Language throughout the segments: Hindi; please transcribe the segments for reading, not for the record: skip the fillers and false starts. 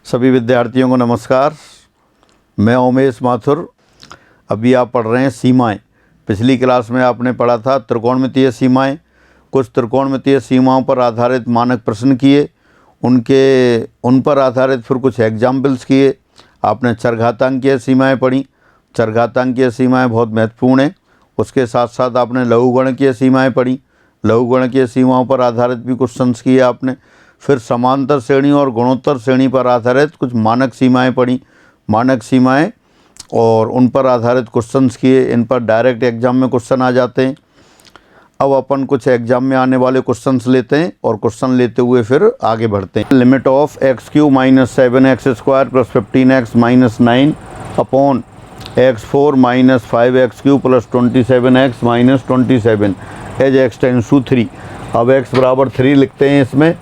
सभी विद्यार्थियों को नमस्कार। मैं उमेश माथुर। अभी आप पढ़ रहे हैं सीमाएं। पिछली क्लास में आपने पढ़ा था त्रिकोणमितीय सीमाएं। कुछ त्रिकोणमितीय सीमाओं पर आधारित मानक प्रश्न किए, उन पर आधारित फिर कुछ एग्जाम्पल्स किए। आपने चरघातांकीय सीमाएं पढ़ी। चरघातांकीय सीमाएं बहुत महत्वपूर्ण हैं। उसके साथ साथ आपने लघुगणकीय सीमाएं पढ़ी। लघुगणकीय सीमाओं पर आधारित भी क्वेश्चंस किए आपने। फिर समांतर श्रेणी और गुणोत्तर श्रेणी पर आधारित कुछ मानक सीमाएं पढ़ी। मानक सीमाएं और उन पर आधारित क्वेश्चंस किए। इन पर डायरेक्ट एग्जाम में क्वेश्चन आ जाते हैं। अब अपन कुछ एग्जाम में आने वाले क्वेश्चंस लेते हैं और क्वेश्चन लेते हुए फिर आगे बढ़ते हैं। Limit of x³ - 7x² + 15x - 9 upon x4 - 5x³ + 27x - 27 as x tends to 3। अब x बराबर 3 लिखते हैं इसमें,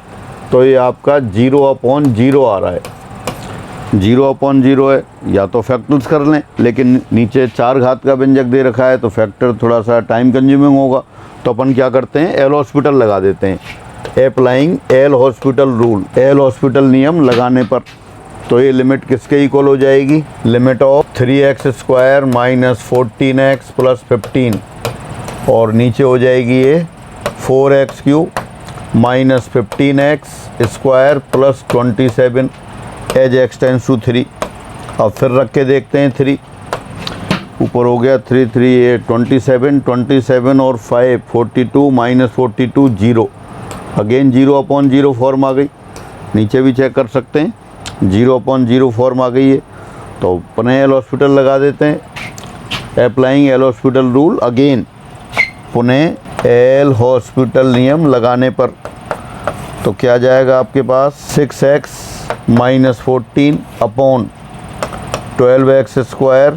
तो ये आपका 0/0 आ रहा है। 0/0 है, या तो फैक्टर्स कर लें, लेकिन नीचे 4 घात का व्यंजक दे रखा है तो फैक्टर थोड़ा सा टाइम कंज्यूमिंग होगा। तो अपन क्या करते हैं, एल हॉस्पिटल लगा देते हैं। Applying L'Hospital rule, L hospital नियम लगाने पर तो ये लिमिट किसके इक्वल हो जाएगी, लिमिट ऑफ 3x² - 14x + 15 और नीचे हो जाएगी ये 4x³ - 15x² + 27 as x tends to 3। अब फिर रख के देखते हैं 3 ऊपर हो गया 3 3 ये 27 और 5 42 - 42 0। अगेन 0/0 फॉर्म आ गई। नीचे भी चेक कर सकते हैं, 0/0 फॉर्म आ गई है। तो पुनः एल हॉस्पिटल लगा देते हैं। Applying L'Hospital rule again, पुनः एल हॉस्पिटल नियम लगाने पर तो क्या जाएगा आपके पास 6x - 14 upon 12x²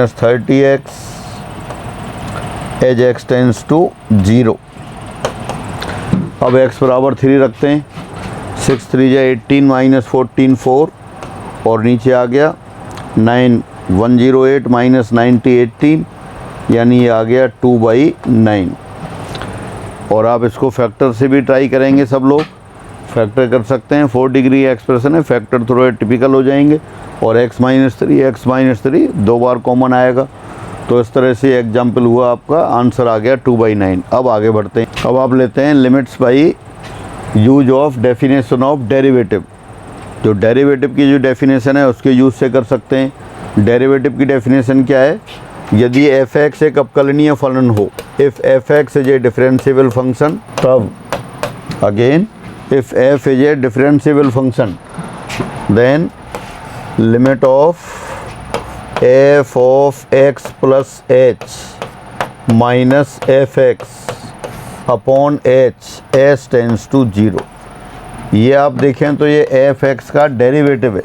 - 30x as x tends to 0। अब x बराबर 3 रखते हैं। 6 3 = 18 - 14 4 और नीचे आ गया 9 108 - 90 18 यानी ये आ गया 2/9। और आप इसको फैक्टर से भी ट्राई करेंगे। सब लोग फैक्टर कर सकते हैं। 4 डिग्री एक्सप्रेशन है, फैक्टर थोड़े टिपिकल हो जाएंगे और x - 3 2 बार कॉमन आएगा। तो इस तरह से एग्जाम्पल हुआ, आपका आंसर आ गया 2/9। अब आगे बढ़ते हैं। अब आप लेते हैं limits by use of definition of derivative. जो डेरिवेटिव की जो डेफिनेशन है उसके यूज से कर सकते हैं। डेरिवेटिव की डेफिनेशन क्या है, यदि f(x) एक अवकलनीय फलन हो, if f(x) is a differentiable function, तब again if f is a differentiable function, then limit of f of x plus h minus fx upon h s tends to 0। ये आप देखें तो ये f(x) का डेरिवेटिव है।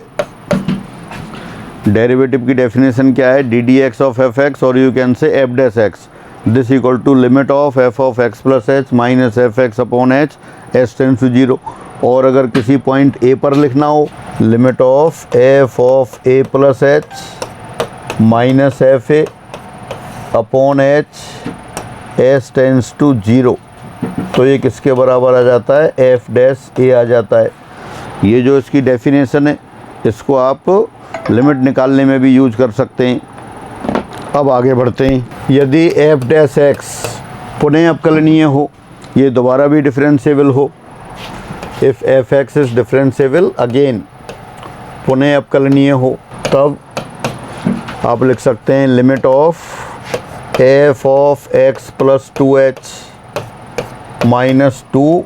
डेरिवेटिव की डेफिनेशन क्या है, ddx of fx और you can say f'(x) this equal to limit of f of x plus h minus fx upon h s tends to 0। और अगर किसी पॉइंट a पर लिखना हो, limit of f of a plus h minus fa upon h s tends to 0, तो ये किसके बराबर आ जाता है, f' a आ जाता है। ये जो इसकी डेफिनेशन है, इसको आप लिमिट निकालने में भी यूज कर सकते हैं। अब आगे बढ़ते हैं। यदि f'(x) पुनः अवकलनीय हो, ये दोबारा भी डिफरेंशिएबल हो, if f(x) is differentiable again, पुनः अवकलनीय हो, तब आप लिख सकते हैं limit of f of x plus 2h minus 2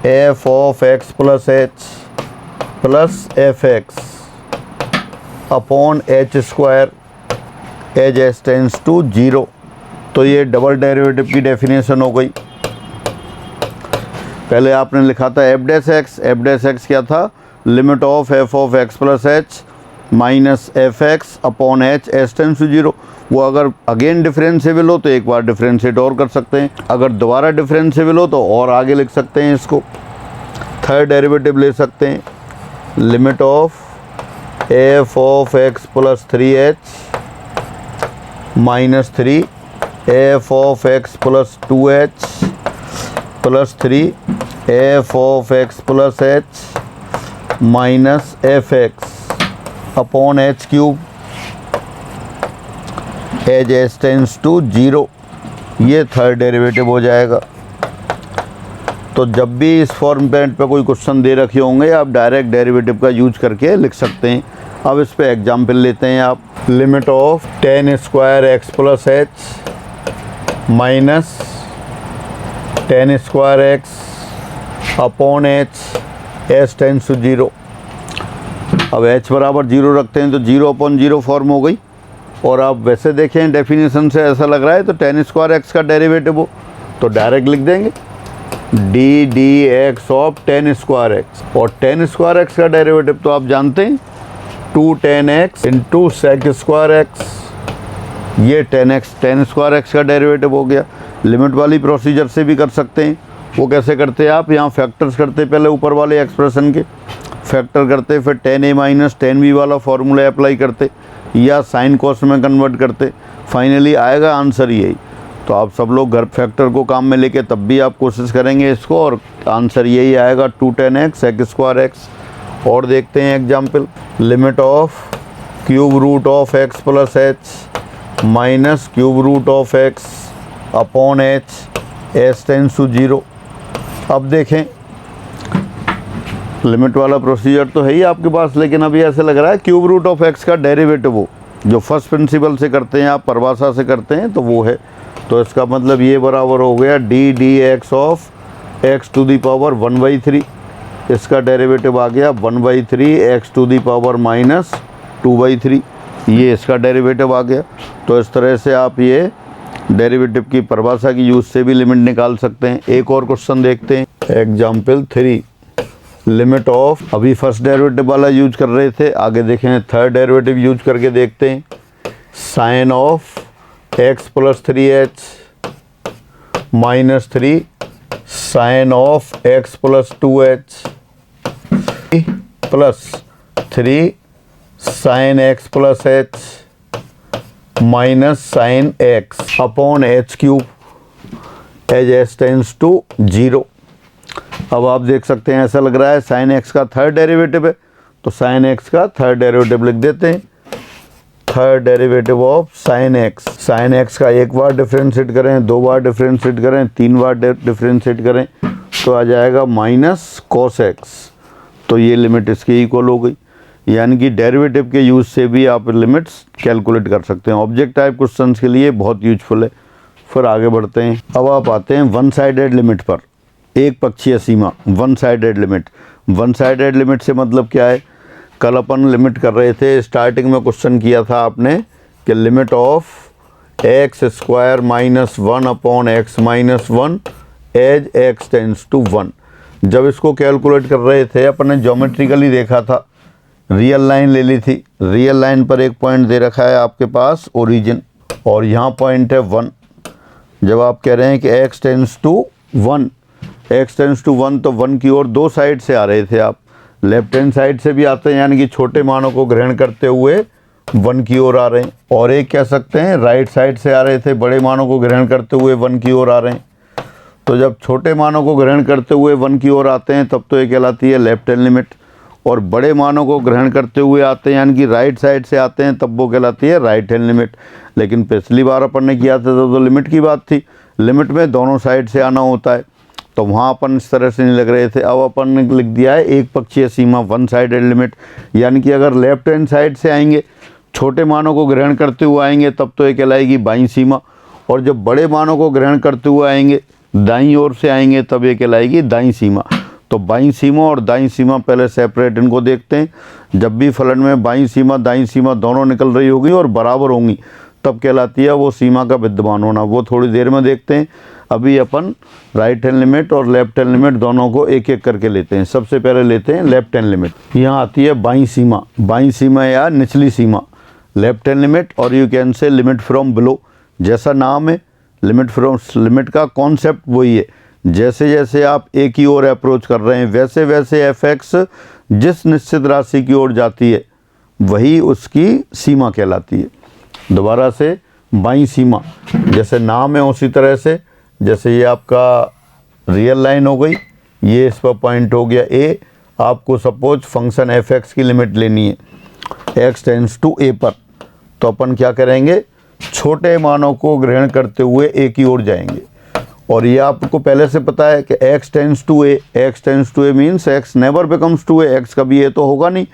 f of x plus h plus fx upon h² as s tends to 0। तो ये डबल डेरिवेटिव की डेफिनेशन हो गई। पहले आपने लिखा था f'(x), f'(x) क्या था, limit of f of x plus h minus fx upon h s tends to 0। वो अगर अगेन डिफरेंशिएबल हो तो एक बार डिफरेंशिएट और कर सकते हैं, अगर दोबारा डिफरेंशिएबल हो तो और आगे लिख सकते हैं इसको। थर्ड डेरिवेटिव ले सकते हैं, limit of f of x plus 3h minus 3 f of x plus 2h plus 3 f of x plus h minus F X upon H cube as H tends to 0, ये थर्ड डेरिवेटिव हो जाएगा। तो जब भी इस फॉर्मेट पे कोई क्वेश्चन दे रखे होंगे आप डायरेक्ट डेरिवेटिव का यूज करके लिख सकते हैं। अब इस पे एग्जाम्पल लेते हैं आप। Limit of tan square X plus H minus tan square X upon H H tends to 0। अब h बराबर 0 रखते हैं तो 0 अपॉन 0 फॉर्म हो गई। और आप वैसे देखें डेफिनेशन से ऐसा लग रहा है तो टेन स्क्वायर एक्स का डेरिवेटिव हो तो डायरेक्ट लिख देंगे D D X of tan square X. और टेन स्क्वायर एक्स का डेरिवेटिव तो आप जानते हैं 2 tan X into sec square X, ये टेन स्क्वायर एक्स का डेरिवेटिव हो गया। लिमिट वाली प्रोसीजर से भी कर सकते हैं। वो कैसे करते हैं आप, यहाँ फैक्टर्स करते पहले ऊपर वाले एक्सप्रेशन के फैक्टर करते, फिर टेन ए माइनस टेन बी वाला फॉर्मूला अप्लाई करते या साइन कॉस में कन्वर्ट करते, फाइनली आएगा आंसर यही। तो आप सब लोग घर फैक्टर को काम में लेके तब भी आप कोशिश करेंगे इसको और आंसर यही आएगा 2 10 एक्स सेक स्क्वायर एक्स। और देखते हैं example. Limit of cube root of X plus H minus cube root of x upon H H tends to 0। अब देखें लिमिट वाला प्रोसीजर तो है ही आपके पास, लेकिन अभी ऐसे लग रहा है क्यूब रूट ऑफ एक्स का डेरिवेटिव हो जो फर्स्ट प्रिंसिपल से करते हैं आप परिभाषा से करते हैं तो वो है। तो इसका मतलब ये बराबर हो गया D D X of X to the power 1/3, इसका डेरिवेटिव आ गया 1/3 X to the power minus 2/3, ये इसका डेरिवेटिव आ गया। तो इस तरह से आप ये डेरिवेटिव की परिभाषा की यूज से भी लिमिट निकाल सकते हैं। एक और क्वेश्चन देखते हैं। एग्जाम्पल 3। लिमिट ऑफ, अभी फर्स्ट डेरिवेटिव वाला यूज कर रहे थे, आगे देखें थर्ड डेरिवेटिव यूज करके देखते हैं। Sine of X plus 3h minus 3 sine of X plus 2h plus 3 sine X plus h minus sine x upon H cube as H tends to 0। अब आप देख सकते हैं ऐसा लग रहा है साइन एक्स का थर्ड डेरिवेटिव है तो साइन एक्स का थर्ड डेरिवेटिव लिख देते हैं। Third derivative of sine x का एक बार डिफ्रेंशिएट करें, 2 बार डिफ्रेंशिएट करें, 3 बार डिफ्रेंशिएट करें तो आ जाएगा माइनस कॉस एक्स। तो ये लिमिट इसके इक्वल हो गई। यानी कि डेरिवेटिव के यूज़ से भी आप लिमिट्स कैलकुलेट कर सकते हैं। ऑब्जेक्ट टाइप क्वेश्चंस के लिए बहुत यूजफुल है। फिर आगे बढ़ते हैं। अब आप आते हैं वन साइडेड लिमिट पर, एक पक्षीय सीमा, one sided limit. One sided limit से मतलब क्या है, कल अपन लिमिट कर रहे थे, स्टार्टिंग में क्वेश्चन किया था आपने कि limit of x square minus 1 upon x minus 1 as x tends to 1। जब इसको कैलकुलेट कर रहे थे अपन ने ज्योमेट्रिकली देखा था, रियल लाइन ले ली थी। रियल लाइन पर एक पॉइंट दे रखा है आपके पास ओरिजिन और यहाँ पॉइंट है 1। जब आप कह रहे हैं कि x tends to 1, x tends to 1 तो 1 की ओर दो साइड से आ रहे थे आप, लेफ्ट हैंड साइड से भी आते हैं यानी कि छोटे मानों को ग्रहण करते हुए 1 की ओर आ रहे हैं, और एक कह सकते हैं राइट साइड से आ रहे थे, बड़े मानों को ग्रहण करते हुए 1 की ओर आ रहे हैं। तो जब छोटे मानों को ग्रहण करते हुए 1 की ओर आते हैं तब तो ये कहलाती है लेफ्ट हैंड लिमिट, और बड़े मानों को ग्रहण करते हुए आते हैं यानी कि राइट साइड से आते हैं तब वो कहलाती है राइट हैंड लिमिट। लेकिन पिछली बार अपन ने किया था तो लिमिट की बात थी, लिमिट में दोनों साइड से आना होता है, तो वहाँ अपन इस तरह से नहीं लग रहे थे। अब अपन ने लिख दिया है एक पक्षीय सीमा, वन साइडेड लिमिट, यानी कि अगर लेफ्ट हैंड साइड से आएंगे, छोटे मानों को ग्रहण करते हुए आएंगे तब तो ये कहलाएगी बाईं सीमा, और जब बड़े मानों को ग्रहण करते हुए आएंगे, दाईं ओर से आएंगे, तब ये कहलाएगी दाईं सीमा। तो बाईं सीमा और दाईं सीमा पहले सेपरेट इनको देखते हैं। जब भी फलन में बाईं सीमा दाईं सीमा दोनों निकल रही होगी और बराबर होंगी तब कहलाती है वो सीमा का विद्यमान होना, वो थोड़ी देर में देखते हैं। अभी अपन राइट हैंड लिमिट और लेफ्ट हैंड लिमिट दोनों को एक एक करके लेते हैं। सबसे पहले लेते हैं लेफ्ट हैंड लिमिट। यहाँ आती है बाईं सीमा, बाईं सीमा या निचली सीमा, लेफ्ट हैंड लिमिट, और यू कैन से लिमिट फ्रॉम बिलो। जैसा नाम है लिमिट फ्रॉम, लिमिट का कॉन्सेप्ट वही है, जैसे जैसे आप एक ही ओर अप्रोच कर रहे हैं वैसे वैसे एफ एक्स जिस निश्चित राशि की ओर जाती है वही उसकी सीमा कहलाती है। दोबारा से बाईं सीमा, जैसे नाम है उसी तरह से, जैसे ये आपका रियल लाइन हो गई, ये इस पर पॉइंट हो गया ए, आपको सपोज फंक्शन एफ एक्स की लिमिट लेनी है x टेंड्स टू a पर, तो अपन क्या करेंगे, छोटे मानों को ग्रहण करते हुए a की ओर जाएंगे। और ये आपको पहले से पता है कि x tends to a, x tends to a मीन्स x never becomes to a, x कभी a तो होगा नहीं,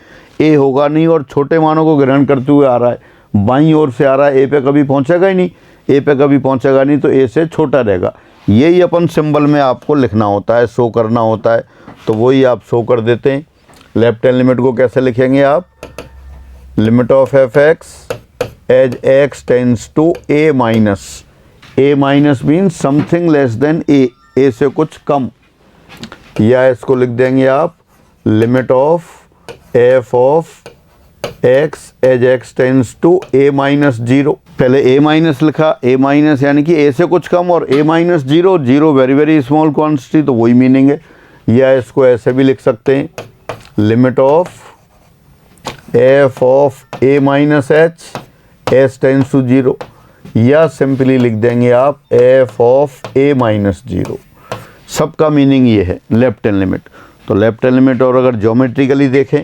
a होगा नहीं, और छोटे मानों को ग्रहण करते हुए आ रहा है, बाईं ओर से आ रहा है, a पे कभी पहुंचेगा ही नहीं, a पे कभी पहुंचेगा नहीं, तो a से छोटा रहेगा। यही अपन सिंबल में आपको लिखना होता है, शो करना होता है, तो वही आप शो कर देते हैं। लेफ्ट हैंड लिमिट को कैसे लिखेंगे आप, limit of F x as x tends to a minus means something less than a से कुछ कम, या इसको लिख देंगे आप limit of f of x as x tends to a minus 0। पहले a माइनस लिखा, a माइनस यानी कि a से कुछ कम, और a minus 0, 0 very very small quantity, तो वही मीनिंग है। या इसको ऐसे भी लिख सकते हैं, limit of f of a minus h s tends to 0, या सिंपली लिख देंगे आप f ऑफ a माइनस 0। सबका मीनिंग ये है लेफ्ट हैंड लिमिट। तो लेफ्ट हैंड लिमिट, और अगर ज्योमेट्रिकली देखें,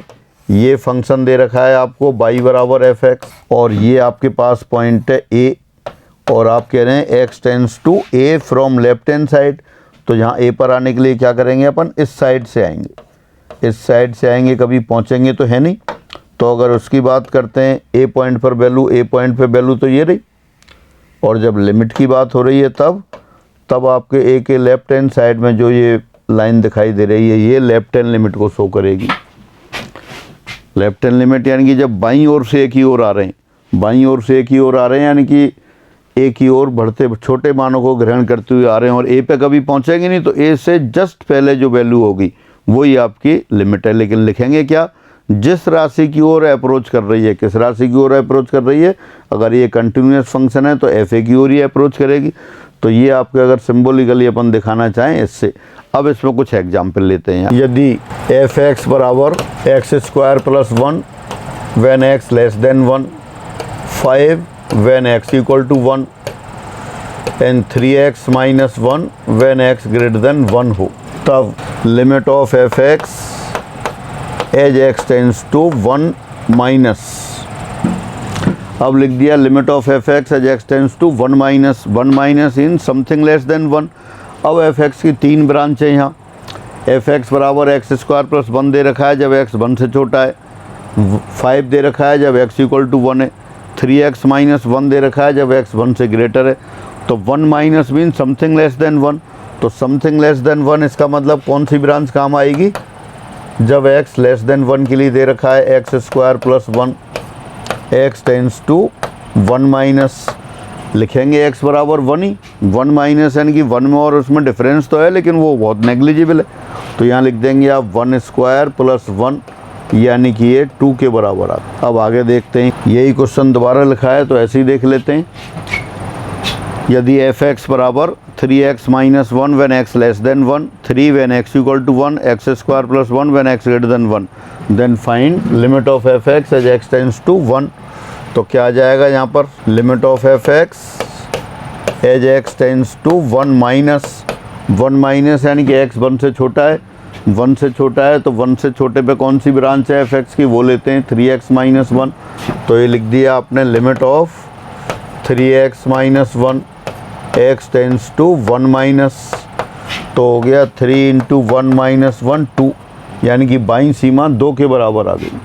ये फंक्शन दे रखा है आपको y बराबर एफ एक्स, और ये आपके पास पॉइंट है a, और आप कह रहे हैं x tends to a from left hand side. तो यहाँ a पर आने के लिए क्या करेंगे, अपन इस साइड से आएंगे, इस साइड से आएंगे, कभी पहुँचेंगे तो है नहीं। तो अगर उसकी बात करते हैं, a पॉइंट पर वैल्यू, a पॉइंट पर वैल्यू तो ये रही, और जब लिमिट की बात हो रही है तब आपके a के लेफ्ट हैंड साइड में जो ये लाइन दिखाई दे रही है, ये लेफ्ट हैंड लिमिट को शो करेगी। लेफ्ट हैंड लिमिट यानी कि जब बाईं ओर से a की ओर आ रहे हैं, बाईं ओर से a की ओर आ रहे हैं, यानी कि a की ओर बढ़ते छोटे मानों को ग्रहण करते हुए आ रहे हैं, और a पे कभी पहुंचेंगे नहीं, तो a से जस्ट पहले जो वैल्यू होगी वही आपकी लिमिट है। लेकिन लिखेंगे क्या, जिस राशि की ओर अप्रोच कर रही है, किस राशि की ओर अप्रोच कर रही है। अगर ये कंटिन्यूस फंक्शन है तो एफ ए की ओर ही अप्रोच करेगी। तो ये आपके अगर सिम्बोलिकली अपन दिखाना चाहें इससे। अब इसमें कुछ एग्जाम्पल लेते हैं। यदि एफ एक्स बराबर x square plus 1 when x less than 1, 5 when x equal to 1 and 3x minus 1 when x greater than 1 हो, तब limit of F x as x tends to 1 minus, अब लिख दिया limit of F x as x tends to 1 minus in something less than 1। अब एफ एक्स की 3 ब्रांच है यहाँ। एफ एक्स बराबर एक्स स्क्वायर प्लस 1 दे रखा है जब एक्स 1 से छोटा है, 5 दे रखा है जब एक्स इक्वल टू 1 है, 3x माइनस 1 दे रखा है जब एक्स 1 से ग्रेटर है। तो 1 minus mean something less than 1, तो समथिंग लेस देन 1 इसका मतलब कौन सी ब्रांच काम आएगी, जब x लेस देन 1 के लिए दे रखा है x square plus 1 x tends to 1 minus, लिखेंगे x बराबर 1 ही, 1 माइनस यानी कि 1 में और उसमें डिफरेंस तो है लेकिन वो बहुत नेग्लिजिबल है। तो यहाँ लिख देंगे आप 1 स्क्वायर प्लस 1 यानी कि ये 2 के बराबर आता। अब आगे देखते हैं, यही क्वेश्चन दोबारा लिखा है तो ऐसे ही देख लेते हैं। यदि एफ एक्स बराबर 3x minus 1 when x less than 1, 3 when x equal to 1, x square plus 1 when x greater than 1, then find limit of F x as x tends to 1। तो क्या आ जाएगा यहाँ पर, limit of F x as x tends to 1 minus, 1 minus यानी कि एक्स 1 से छोटा है, 1 से छोटा है तो 1 से छोटे पे कौन सी ब्रांच है एफ एक्स की, वो लेते हैं 3x माइनस 1। तो ये लिख दिया आपने limit of 3x minus 1 x tends to 1 minus, तो हो गया 3 इंटू 1 माइनस 1 2, यानी कि बाईं सीमा 2 के बराबर आ गई।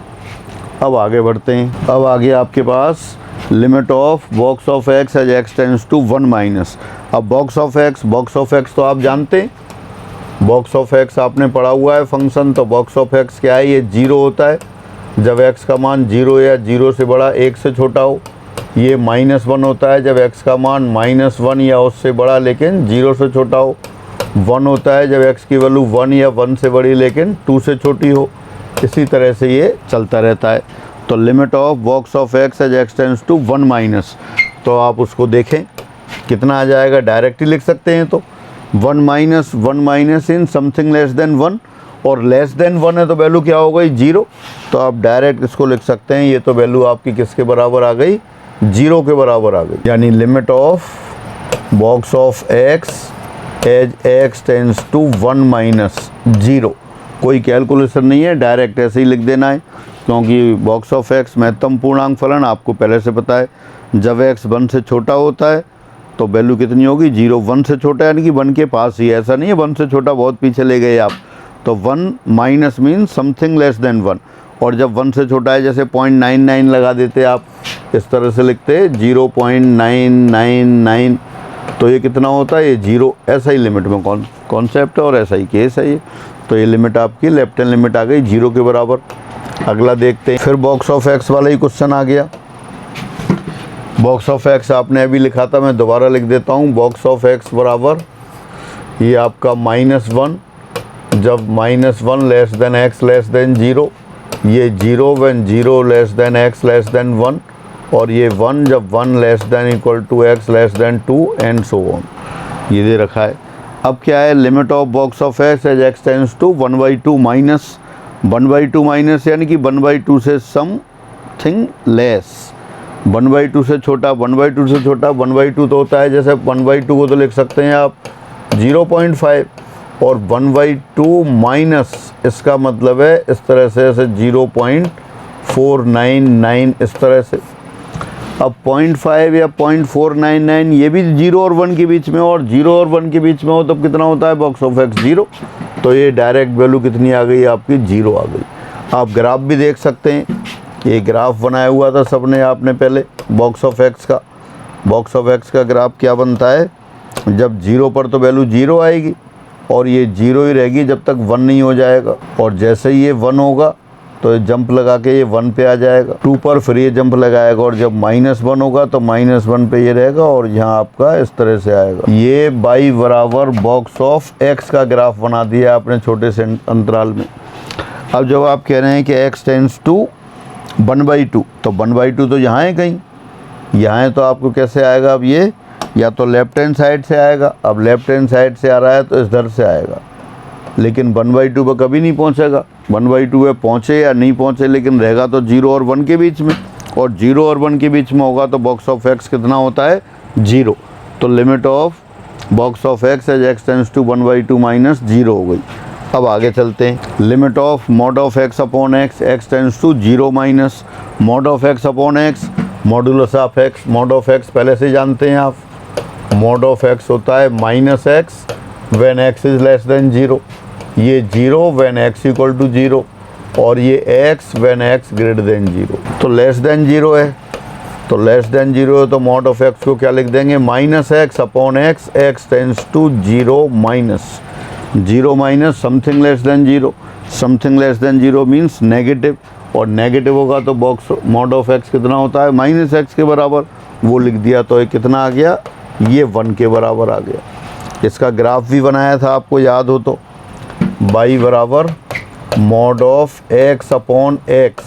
अब आगे बढ़ते हैं। अब आगे आपके पास limit of box of x as x tends to 1 minus. अब बॉक्स ऑफ एक्स तो आप जानते हैं, बॉक्स ऑफ एक्स आपने पढ़ा हुआ है फंक्शन। तो बॉक्स ऑफ एक्स क्या है, ये 0 होता है जब एक्स का मान 0 या 0 से बड़ा 1 से छोटा हो। ये -1 होता है जब एक्स का मान -1 या उससे बड़ा लेकिन 0 से छोटा हो। 1 होता है जब एक्स की वैल्यू 1 या 1 से बड़ी लेकिन 2 से छोटी हो। इसी तरह से ये चलता रहता है। तो limit of box of x as x tends to 1 minus, तो आप उसको देखें कितना आ जाएगा, डायरेक्ट ही लिख सकते हैं। तो 1 minus in something less than 1, और लेस देन 1 है तो वैल्यू क्या हो गई 0। तो आप डायरेक्ट इसको लिख सकते हैं, ये तो वैल्यू आपकी किसके बराबर आ गई, 0 के बराबर आ गई। यानी limit of box of x as x tends to 1 minus 0। कोई कैलकुलेशन नहीं है, डायरेक्ट ऐसे ही लिख देना है। क्योंकि बॉक्स ऑफ एक्स महत्तम पूर्णांक फलन आपको पहले से पता है, जब एक्स 1 से छोटा होता है तो वैल्यू कितनी होगी, 0। 1 से छोटा यानी कि 1 के पास ही, ऐसा नहीं है 1 से छोटा बहुत पीछे ले गए आप, तो 1 minus means something less than 1। और जब 1 से छोटा है जैसे 0.99 लगा देते आप, इस तरह से लिखते 0.999, तो ये कितना होता है, ये 0। ऐसा ही लिमिट में कॉन्सेप्ट है और ऐसा ही केस है ये। तो ये लिमिट आपकी लेफ्ट हैंड लिमिट आ गई 0 के बराबर। अगला देखते हैं, फिर बॉक्स ऑफ एक्स वाला ही क्वेश्चन आ गया। बॉक्स ऑफ एक्स आपने अभी लिखा था, मैं दोबारा लिख देता हूँ। बॉक्स ऑफ एक्स बराबर ये आपका -1, जब -1 less than x less than 0, ये 0 when 0 less than x less than 1, और ये 1 जब 1 less than equal to x less than 2 and so on, ये दे रखा है। अब क्या है, limit of box of x as x tends to 1/2 minus 1/2 minus यानी कि 1/2 से समथिंग लेस, 1/2 से छोटा, 1/2 से छोटा, 1/2 तो होता है, जैसे 1/2 को तो लिख सकते हैं आप 0.5, और 1/2 माइनस इसका मतलब है इस तरह से, ऐसे 0.499 इस तरह से। अब 0.5 या 0.499 ये भी 0 और 1 के बीच में, और 0 और 1 के बीच में हो तब कितना होता है बॉक्स ऑफ एक्स, 0। तो ये डायरेक्ट वैल्यू कितनी आ गई आपकी, 0 आ गई। आप ग्राफ भी देख सकते हैं, ये ग्राफ बनाया हुआ था सबने आपने पहले बॉक्स ऑफ एक्स का। बॉक्स ऑफ एक्स का ग्राफ क्या बनता है, जब 0 पर तो वैल्यू 0 आएगी और ये 0 ही रहेगी जब तक 1 नहीं हो जाएगा, और जैसे ही ये 1 होगा तो ये जंप लगा के ये 1 पे आ जाएगा, 2 पर फिर ये जंप लगाएगा, और जब -1 होगा तो -1 पे ये रहेगा, और यहाँ आपका इस तरह से आएगा। ये बाई बराबर बॉक्स ऑफ एक्स का ग्राफ बना दिया आपने छोटे से अंतराल में। अब जब आप कह रहे हैं कि एक्स टेंड्स टू 1/2, तो 1/2 तो यहाँ है कहीं, यहाँ है, तो आपको कैसे आएगा, अब ये या तो लेफ्ट हैंड साइड से आएगा, अब लेफ्ट हैंड साइड से आ रहा है तो इधर से आएगा, लेकिन 1/2 पर कभी नहीं पहुंचेगा। 1/2 पे पहुंचे या नहीं पहुंचे, लेकिन रहेगा तो 0 और 1 के बीच में, और 0 और 1 के बीच में होगा तो बॉक्स ऑफ एक्स कितना होता है, 0। तो limit of box of x as x tends to 1/2 minus 0 हो गई। अब आगे चलते हैं, limit of mod of x upon x, x tends to 0 minus mod of x upon x, modulus of x. Mod of x पहले से जानते हैं आप, मॉड ऑफ एक्स होता है -x when x is less than 0, ये 0 व्हेन x इक्वल टू 0, और ये x when x greater than 0। तो लेस देन 0 है, तो लेस देन 0 है तो मॉड ऑफ एक्स को क्या लिख देंगे, -x upon x, x tends to 0 minus 0 minus something less than 0, something less than 0 means negative, और नेगेटिव होगा तो बॉक्स मॉड ऑफ एक्स कितना होता है, -x के बराबर, वो लिख दिया, तो ये कितना आ गया, ये 1 के बराबर आ गया। इसका ग्राफ भी बनाया था आपको याद हो तो, बाई बराबर mod of x upon x,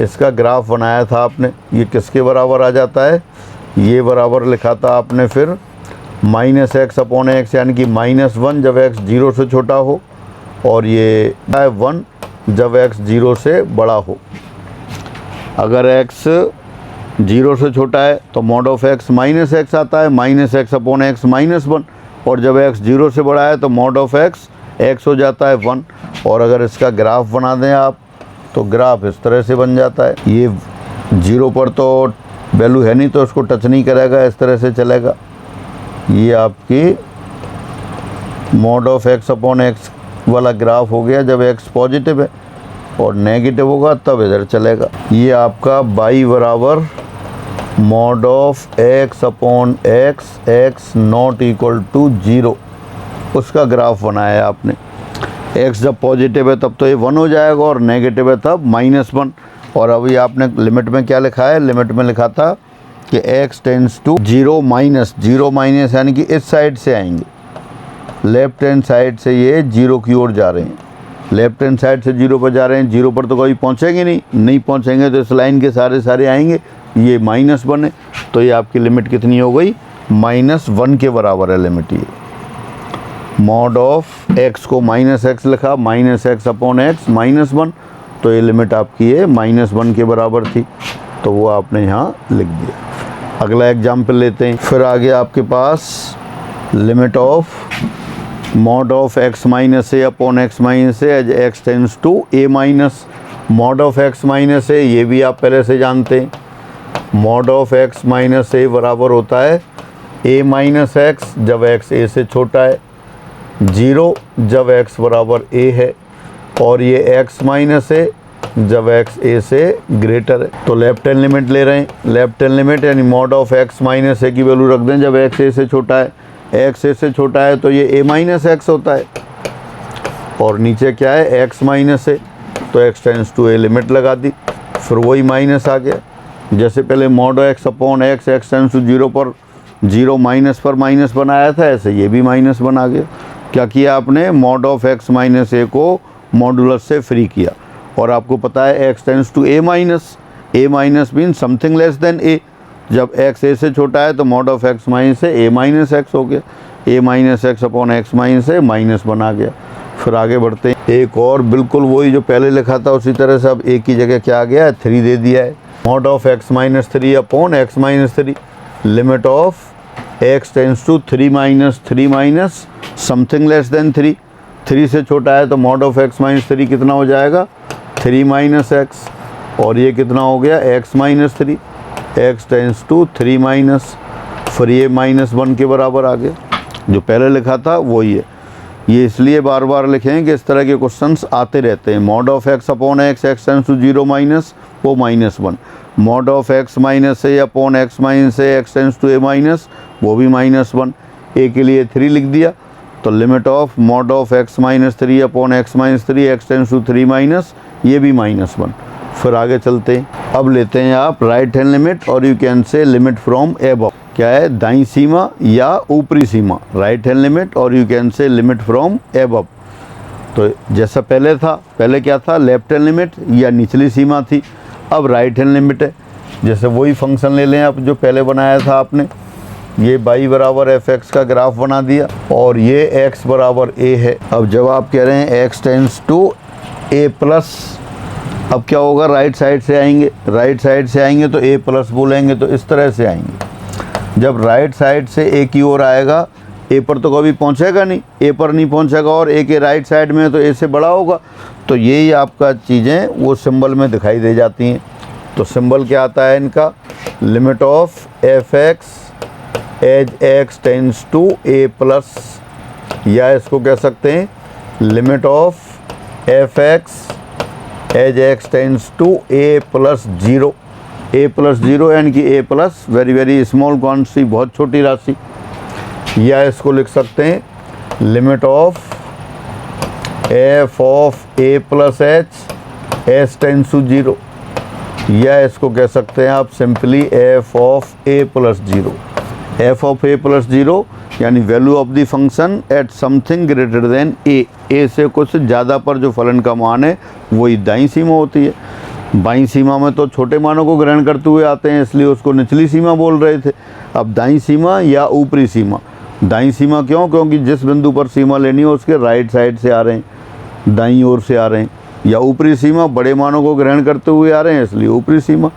इसका ग्राफ बनाया था आपने। ये किसके बराबर आ जाता है, ये बराबर लिखा था आपने फिर -x अपॉन एक्स, यानी कि -1 जब x 0 से छोटा हो, और ये 1 जब x 0 से बड़ा हो। अगर x 0 से छोटा है तो मॉड ऑफ एक्स -x आता है, -x अपॉन एक्स -1, और जब x 0 से बड़ा है तो मॉड ऑफ एक्स x हो जाता है 1। और अगर इसका ग्राफ बना दें आप तो ग्राफ इस तरह से बन जाता है, ये 0 पर तो वैल्यू है नहीं तो उसको टच नहीं करेगा, इस तरह से चलेगा। ये आपकी mod of x upon x वाला ग्राफ हो गया जब x पॉजिटिव है, और नेगेटिव होगा तब इधर चलेगा। ये आपका बाई बराबर mod of x upon x, x not equal to 0, उसका ग्राफ बनाया है आपने। x जब पॉजिटिव है तब तो ये 1 हो जाएगा, और नेगेटिव है तब -1। और अभी आपने लिमिट में क्या लिखा है, लिमिट में लिखा था कि x tends to 0 minus, 0 minus यानी कि इस साइड से आएंगे, लेफ्ट हैंड साइड से ये 0 की ओर जा रहे हैं, लेफ्ट हैंड साइड से 0 पर जा रहे हैं, 0 पर तो कभी पहुंचेंगे नहीं पहुंचेंगे तो इस लाइन के सारे आएंगे, ये -1 है, तो ये आपकी लिमिट कितनी हो गई, -1 के बराबर है लिमिट। ये मॉड ऑफ x को -x लिखा, -x अपॉन एक्स -1, तो ये लिमिट आपकी है -1 के बराबर थी, तो वो आपने यहाँ लिख दिया। अगला एग्जाम्पल लेते हैं, फिर आगे आपके पास limit of mod of x minus a upon x minus a as x tends to a minus mod of x minus a, ये भी आप पहले से जानते हैं, mod of x minus a बराबर होता है ए माइनस एक्स जब एक्स ए से छोटा है, 0 जब एक्स बराबर ए है, और ये एक्स माइनस ए जब एक्स ए से ग्रेटर है। तो लेफ्ट हैंड लिमिट ले रहे हैं, लेफ्ट हैंड लिमिट यानी मॉड ऑफ एक्स माइनस ए की वैल्यू रख दें जब एक्स ए से छोटा है, एक्स ए से छोटा है तो ये ए माइनस एक्स होता है, और नीचे क्या है एक्स माइनस ए, तो x tends to a limit लगा दी, फिर वही माइनस आ गया। जैसे पहले mod x upon x, x tends to 0 पर 0 माइनस पर माइनस बनाया था, ऐसे ये भी माइनस बना गया। क्या किया आपने, mod of x minus a को मॉडुलस से फ्री किया, और आपको पता है x tends to a minus mean something less than a, जब एक्स ए से छोटा है तो mod of x minus a minus x हो गया, a minus x upon x minus a minus बना गया। फिर आगे बढ़ते हैं, एक और बिल्कुल वही जो पहले लिखा था उसी तरह से अब ए की जगह क्या आ गया है, 3 दे दिया है। Mod of x minus 3 upon x minus 3, limit of x tends to 3 minus something less than 3, 3 से छोटा है तो मॉड ऑफ एक्स माइनस 3 कितना हो जाएगा, 3 माइनस एक्स, और ये कितना हो गया x minus 3, x tends to 3 minus, फिर ये -1 के बराबर आ गया। जो पहले लिखा था वही है, ये इसलिए बार बार लिखें कि इस तरह के क्वेश्चंस आते रहते हैं। Mod of x upon x, x tends to 0 minus, वो -1, mod of x minus a upon x minus a, x tends to a minus, वो भी -1, ए के लिए 3 लिख दिया, तो limit of mod of x minus 3 upon x minus 3, x tends to 3 minus, ये भी -1। फिर आगे चलते हैं, अब लेते हैं आप राइट हैंड लिमिट, और यू कैन से लिमिट फ्रॉम एबव, क्या है दाईं सीमा या ऊपरी सीमा, राइट हैंड लिमिट और यू कैन से लिमिट फ्रॉम एबव। तो जैसा पहले था, पहले क्या था, लेफ्ट हैंड लिमिट या निचली सीमा थी, अब राइट हैंड लिमिट है। जैसे वही फंक्शन ले लें आप जो पहले बनाया था आपने, ये y बराबर एफ एक्स का ग्राफ बना दिया, और ये x बराबर a है। अब जब आप कह रहे हैं x tends to a plus, अब क्या होगा, राइट साइड से आएंगे, राइट साइड से आएंगे तो a प्लस बोलेंगे, तो इस तरह से आएंगे। जब राइट साइड से a की ओर आएगा, a पर तो कभी पहुंचेगा नहीं, a पर नहीं पहुंचेगा, और a के राइट साइड में तो a से बड़ा होगा, तो यही आपका चीज़ें वो सिंबल में दिखाई दे जाती हैं। तो सिंबल क्या आता है इनका, limit of F x as x tends to a plus, या इसको कह सकते हैं limit of F x as x tends to a plus 0, a plus 0 यानी कि a plus very small quantity, बहुत छोटी राशि। या इसको लिख सकते हैं limit of f of a plus h as tends to 0, या इसको कह सकते हैं आप simply f of a plus 0, f of a plus 0 यानी value of the function at something greater then a से कुछ ज़्यादा पर जो फलन का मान है वही दाईं सीमा होती है। बाईं सीमा में तो छोटे मानों को ग्रहण करते हुए आते हैं, इसलिए उसको निचली सीमा बोल रहे थे। अब दाईं सीमा या ऊपरी सीमा, दाईं सीमा क्यों, क्योंकि जिस बिंदु पर सीमा लेनी हो उसके राइट साइड से आ रहे हैं, दाईं ओर से आ रहे हैं, या ऊपरी सीमा बड़े मानों को ग्रहण करते हुए आ रहे हैं, इसलिए ऊपरी सीमा।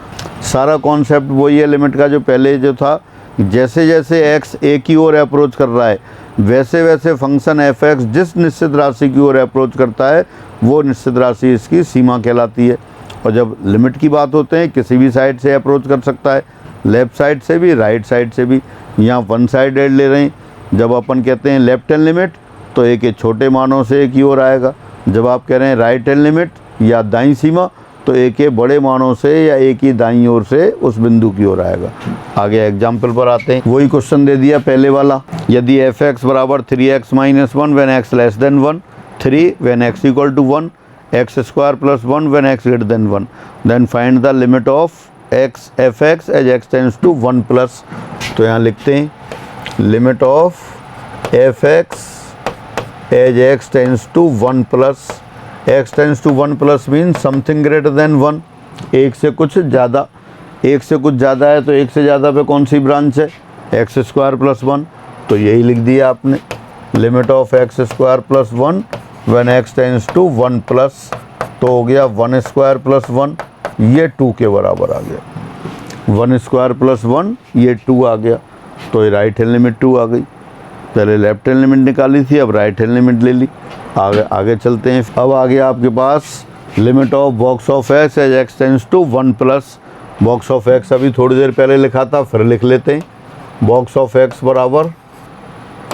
सारा कॉन्सेप्ट वही है लिमिट का जो पहले जो था, जैसे जैसे x a की ओर अप्रोच कर रहा है वैसे वैसे फंक्शन एफ एक्स जिस निश्चित राशि की ओर अप्रोच करता है वो निश्चित राशि इसकी सीमा कहलाती है। और जब लिमिट की बात होते हैं किसी भी साइड से अप्रोच कर सकता है, लेफ़्ट साइड से भी राइट साइड से भी। यहाँ वन साइडेड ले रहे हैं, जब अपन कहते हैं लेफ्ट हैंड लिमिट तो एक के छोटे मानों से एक की ओर आएगा, जब आप कह रहे हैं राइट हैंड लिमिट या दाईं सीमा तो एक के बड़े मानों से या एक ही दाईं ओर से उस बिंदु की ओर आएगा। आगे एग्जाम्पल पर आते हैं, वही क्वेश्चन दे दिया पहले वाला, यदि एफ एक्स बराबर 3x minus 1 when x less than 1, 3 when x equal to 1, x square plus 1 when x greater than 1, then find the limit of x f x as x tends to 1 plus. तो यहाँ लिखते हैं limit of F x as x tends to 1 plus, x tends to 1 plus mean something greater than 1, एक से कुछ ज़्यादा, एक से कुछ ज़्यादा है तो एक से ज़्यादा पे कौन सी ब्रांच है, एक्स स्क्वायर प्लस 1, तो यही लिख दिया आपने limit of x square plus 1 when x tends to 1 plus, तो हो गया 1 स्क्वायर प्लस 1, ये 2 के बराबर आ गया, 1 स्क्वायर प्लस 1 ये 2 आ गया, तो ये राइट हैंड लिमिट 2 आ गई। पहले लेफ्ट हैंड लिमिट निकाली थी, अब राइट हैंड लिमिट ले ली। आगे चलते हैं, अब आ गया आपके पास limit of box of x as x tends to 1 plus box of x अभी थोड़ी देर पहले लिखा था, फिर लिख लेते हैं। बॉक्स ऑफ एक्स बराबर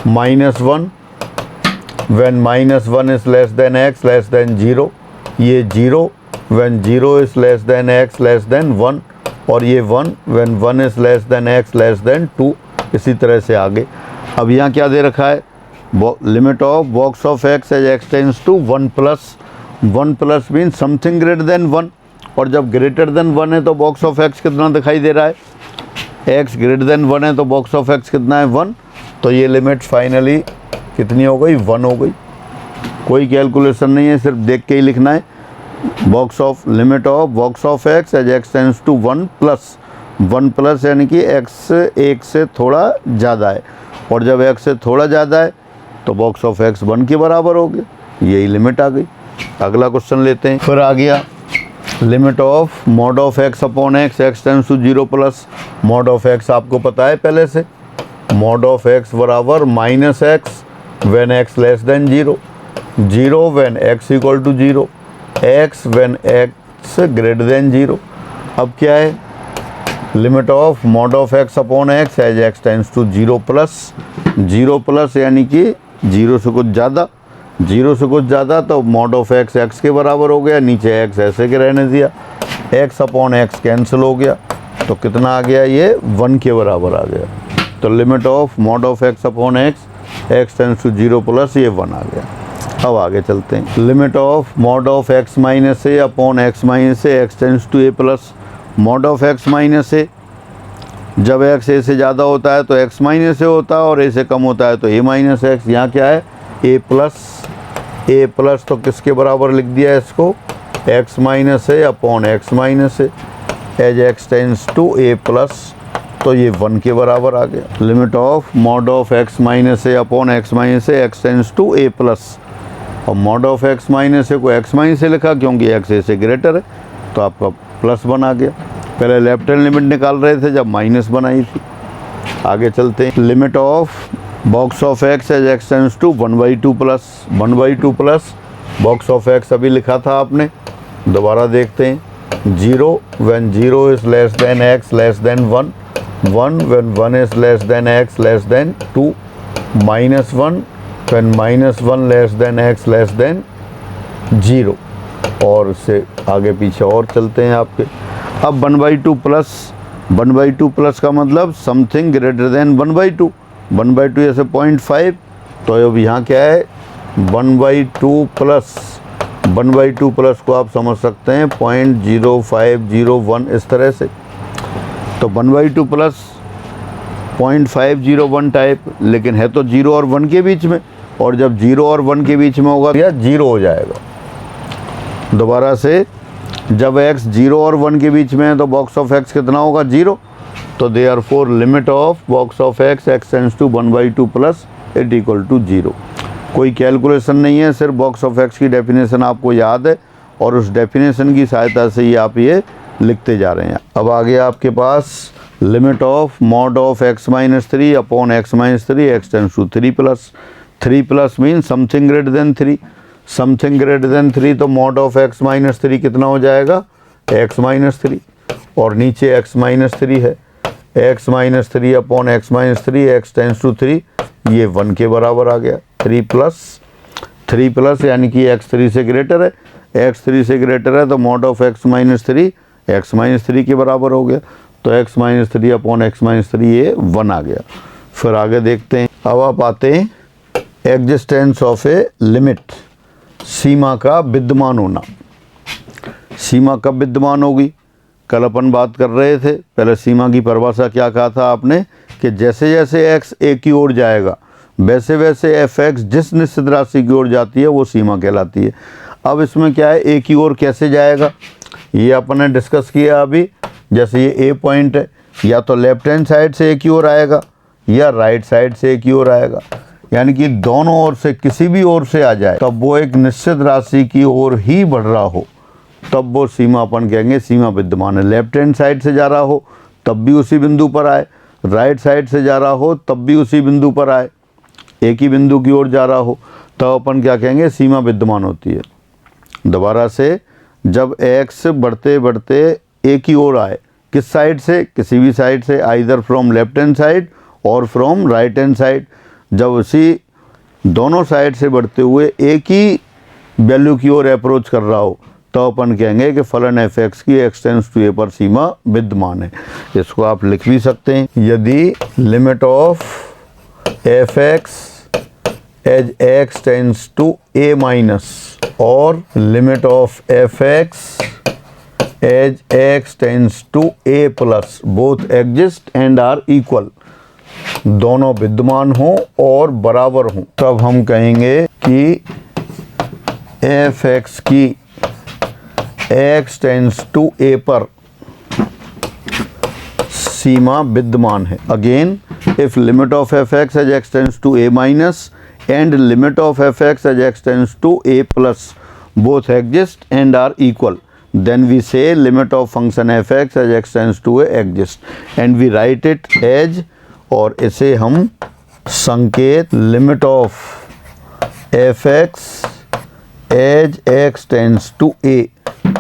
-1 when -1 is less than x less than 0, ये 0 when 0 is less than x less than 1, और ये 1 when 1 is less than x less than 2, इसी तरह से आगे। अब यहाँ क्या दे रखा है, limit of box of x as x tends to 1 plus mean something greater than 1, और जब ग्रेटर देन 1 है तो बॉक्स ऑफ एक्स कितना दिखाई दे रहा है, एक्स ग्रेटर देन 1 है तो बॉक्स ऑफ एक्स कितना है 1, तो ये लिमिट फाइनली कितनी हो गई 1 हो गई। कोई कैलकुलेशन नहीं है, सिर्फ देख के ही लिखना है। Limit of box of x as x tends to 1 plus यानी कि एक्स 1 से थोड़ा ज़्यादा है, और जब एक्स से थोड़ा ज़्यादा है तो बॉक्स ऑफ एक्स 1 के बराबर हो गया, यही लिमिट आ गई। अगला क्वेश्चन लेते हैं। फिर आ गया limit of mod of x upon x x tends to 0 plus. Mod of x आपको पता है पहले से, मॉड ऑफ एक्स बराबर -x when x less than 0, 0 when x equal to 0, x when x greater than 0। अब क्या है, limit of mod of x upon x as x tends to 0 plus यानी कि 0 से कुछ ज़्यादा, तो मॉड ऑफ एक्स एक्स के बराबर हो गया, नीचे एक्स ऐसे के रहने दिया, एक्स अपॉन एक्स कैंसिल हो गया, तो कितना आ गया, ये 1 के बराबर आ गया। तो limit of mod of x upon x x tends to 0 plus ये 1 आ गया। अब आगे चलते हैं। Limit of mod of x minus a upon x minus a x tends to a plus. Mod of x minus a, जब एक्स ए से ज़्यादा होता है तो एक्स माइनस ए होता है, और ए से कम होता है तो ए माइनस एक्स। यहाँ क्या है, ए प्लस, तो किसके बराबर लिख दिया है इसको, x minus a upon x minus a as x tends to a plus, तो ये 1 के बराबर आ गया। Limit of mod of x minus a upon x minus a x tends to a plus, और mod of x minus a को एक्स माइनस ए लिखा क्योंकि एक्स ए से ग्रेटर है, तो आपका +1 आ गया। पहले लेफ्ट हैंड लिमिट निकाल रहे थे जब माइनस बनाई थी। आगे चलते हैं। Limit of box of x as x tends to 1/2 plus box of x अभी लिखा था आपने, दोबारा देखते हैं। 0 when 0 is less than x less than 1, 1 when 1 is less than x less than 2, -1 when -1 less than x less than 0, और उससे आगे पीछे और चलते हैं आपके। अब 1/2 प्लस का मतलब समथिंग ग्रेटर देन 1/2 जैसे 0.5, तो अब यहाँ क्या है 1/2 प्लस को आप समझ सकते हैं 0.0501 इस तरह से, तो 1/2 प्लस 0.501 टाइप, लेकिन है तो 0 और 1 के बीच में, और जब 0 और 1 के बीच में होगा या 0 हो जाएगा। दोबारा से, जब x 0 और 1 के बीच में है तो बॉक्स ऑफ x कितना होगा 0, तो therefore limit of box of x x tends to 1/2 plus it equal to 0। कोई कैलकुलेशन नहीं है, सिर्फ बॉक्स ऑफ x की डेफिनेशन आपको याद है, और उस डेफिनेशन की सहायता से ही आप ये लिखते जा रहे हैं। अब आगे आपके पास limit of mod of x minus 3 upon x minus 3 x tends to 3 plus mean something greater than 3, तो मॉड ऑफ x माइनस 3 कितना हो जाएगा, x माइनस 3, और नीचे x माइनस 3 है, x minus 3 upon x minus 3 x tends to 3, ये 1 के बराबर आ गया। 3 प्लस यानी कि x 3 से ग्रेटर है, x 3 से ग्रेटर है तो mod of x minus 3 x minus 3 के बराबर हो गया, तो x minus 3 upon x minus 3 ये 1 आ गया। फिर आगे देखते हैं। अब आप आते हैं एग्जिस्टेंस ऑफ ए लिमिट, सीमा का विद्यमान होना। सीमा कब विद्यमान होगी, कल अपन बात कर रहे थे। पहले सीमा की परिभाषा क्या कहा था आपने, कि जैसे जैसे x a की ओर जाएगा वैसे वैसे fx जिस निश्चित राशि की ओर जाती है वो सीमा कहलाती है। अब इसमें क्या है, a की ओर कैसे जाएगा, ये अपन ने डिस्कस किया अभी। जैसे ये a पॉइंट है, या तो लेफ्ट हैंड साइड से a की ओर आएगा या राइट साइड से a की ओर आएगा, यानी कि दोनों ओर से किसी भी ओर से आ जाए, तब वो एक निश्चित राशि की ओर ही बढ़ रहा हो, तब वो सीमा अपन कहेंगे सीमा विद्यमान है। लेफ्ट हैंड साइड से जा रहा हो तब भी उसी बिंदु पर आए, राइट साइड से जा रहा हो तब भी उसी बिंदु पर आए, एक ही बिंदु की ओर जा रहा हो, तब अपन क्या कहेंगे, सीमा विद्यमान होती है। दोबारा से, जब x बढ़ते बढ़ते a की ओर आए, किस साइड से, किसी भी साइड से, either from left hand side और फ्रॉम राइट हैंड साइड, जब उसी दोनों साइड से बढ़ते हुए एक ही वैल्यू की ओर अप्रोच कर रहा हो तो अपन कहेंगे कि फलन एफ एक्स की x टेंड्स टू a पर सीमा विद्यमान है। इसको आप लिख भी सकते हैं, यदि limit of F x as x tends to a minus और limit of F x as x tends to a plus both exist and are equal, दोनों विद्यमान हों और बराबर हों, तब हम कहेंगे कि एफ एक्स की x टेंड्स टू a पर सीमा विद्यमान है। Again if limit of F x as x tends to a minus and limit of F x as x tends to a plus both exist and are equal, then we say limit of function f x as x tends to a exist and we write it as, और इसे हम संकेत limit of f x as x tends to a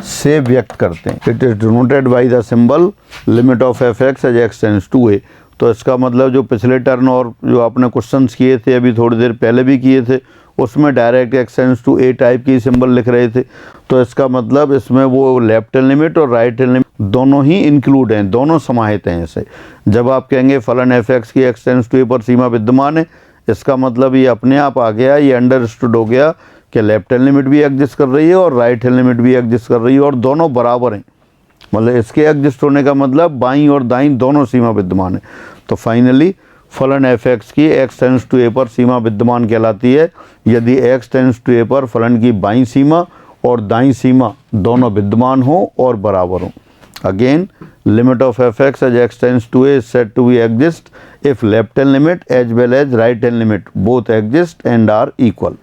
से व्यक्त करते हैं। It is denoted by the symbol limit of f x as x tends to a। तो इसका मतलब जो पिछले टर्न और जो आपने क्वेश्चंस किए थे अभी थोड़ी देर पहले भी किए थे उसमें direct x tends to a type की सिंबल लिख रहे थे, तो इसका मतलब इसमें वो लेफ्ट हैंड लिमिट और राइट हैंड लिमिट दोनों ही इंक्लूड हैं, दोनों समाहित हैं इसे। जब आप कहेंगे फलन एफ एक्स की x टेंड्स टू a पर सीमा विद्यमान है, इसका मतलब ये अपने आप आ गया, ये अंडरस्टूड हो गया कि लेफ्ट हैंड लिमिट भी एग्जिस्ट कर रही है और राइट हैंड लिमिट भी एग्जिस्ट कर रही है और दोनों बराबर हैं। मतलब इसके एग्जिस्ट होने का मतलब बाईं और दाईं दोनों सीमा विद्यमान है। तो फाइनली फलन एफ एक्स की x टेंड्स टू a पर सीमा विद्यमान कहलाती है यदि x टेंड्स टू a पर फलन की बाईं सीमा और दाईं सीमा दोनों विद्यमान हो और बराबर हो। Again limit of F x as x tends to a is said to be exist if left hand limit as well as right hand limit both exist and are equal.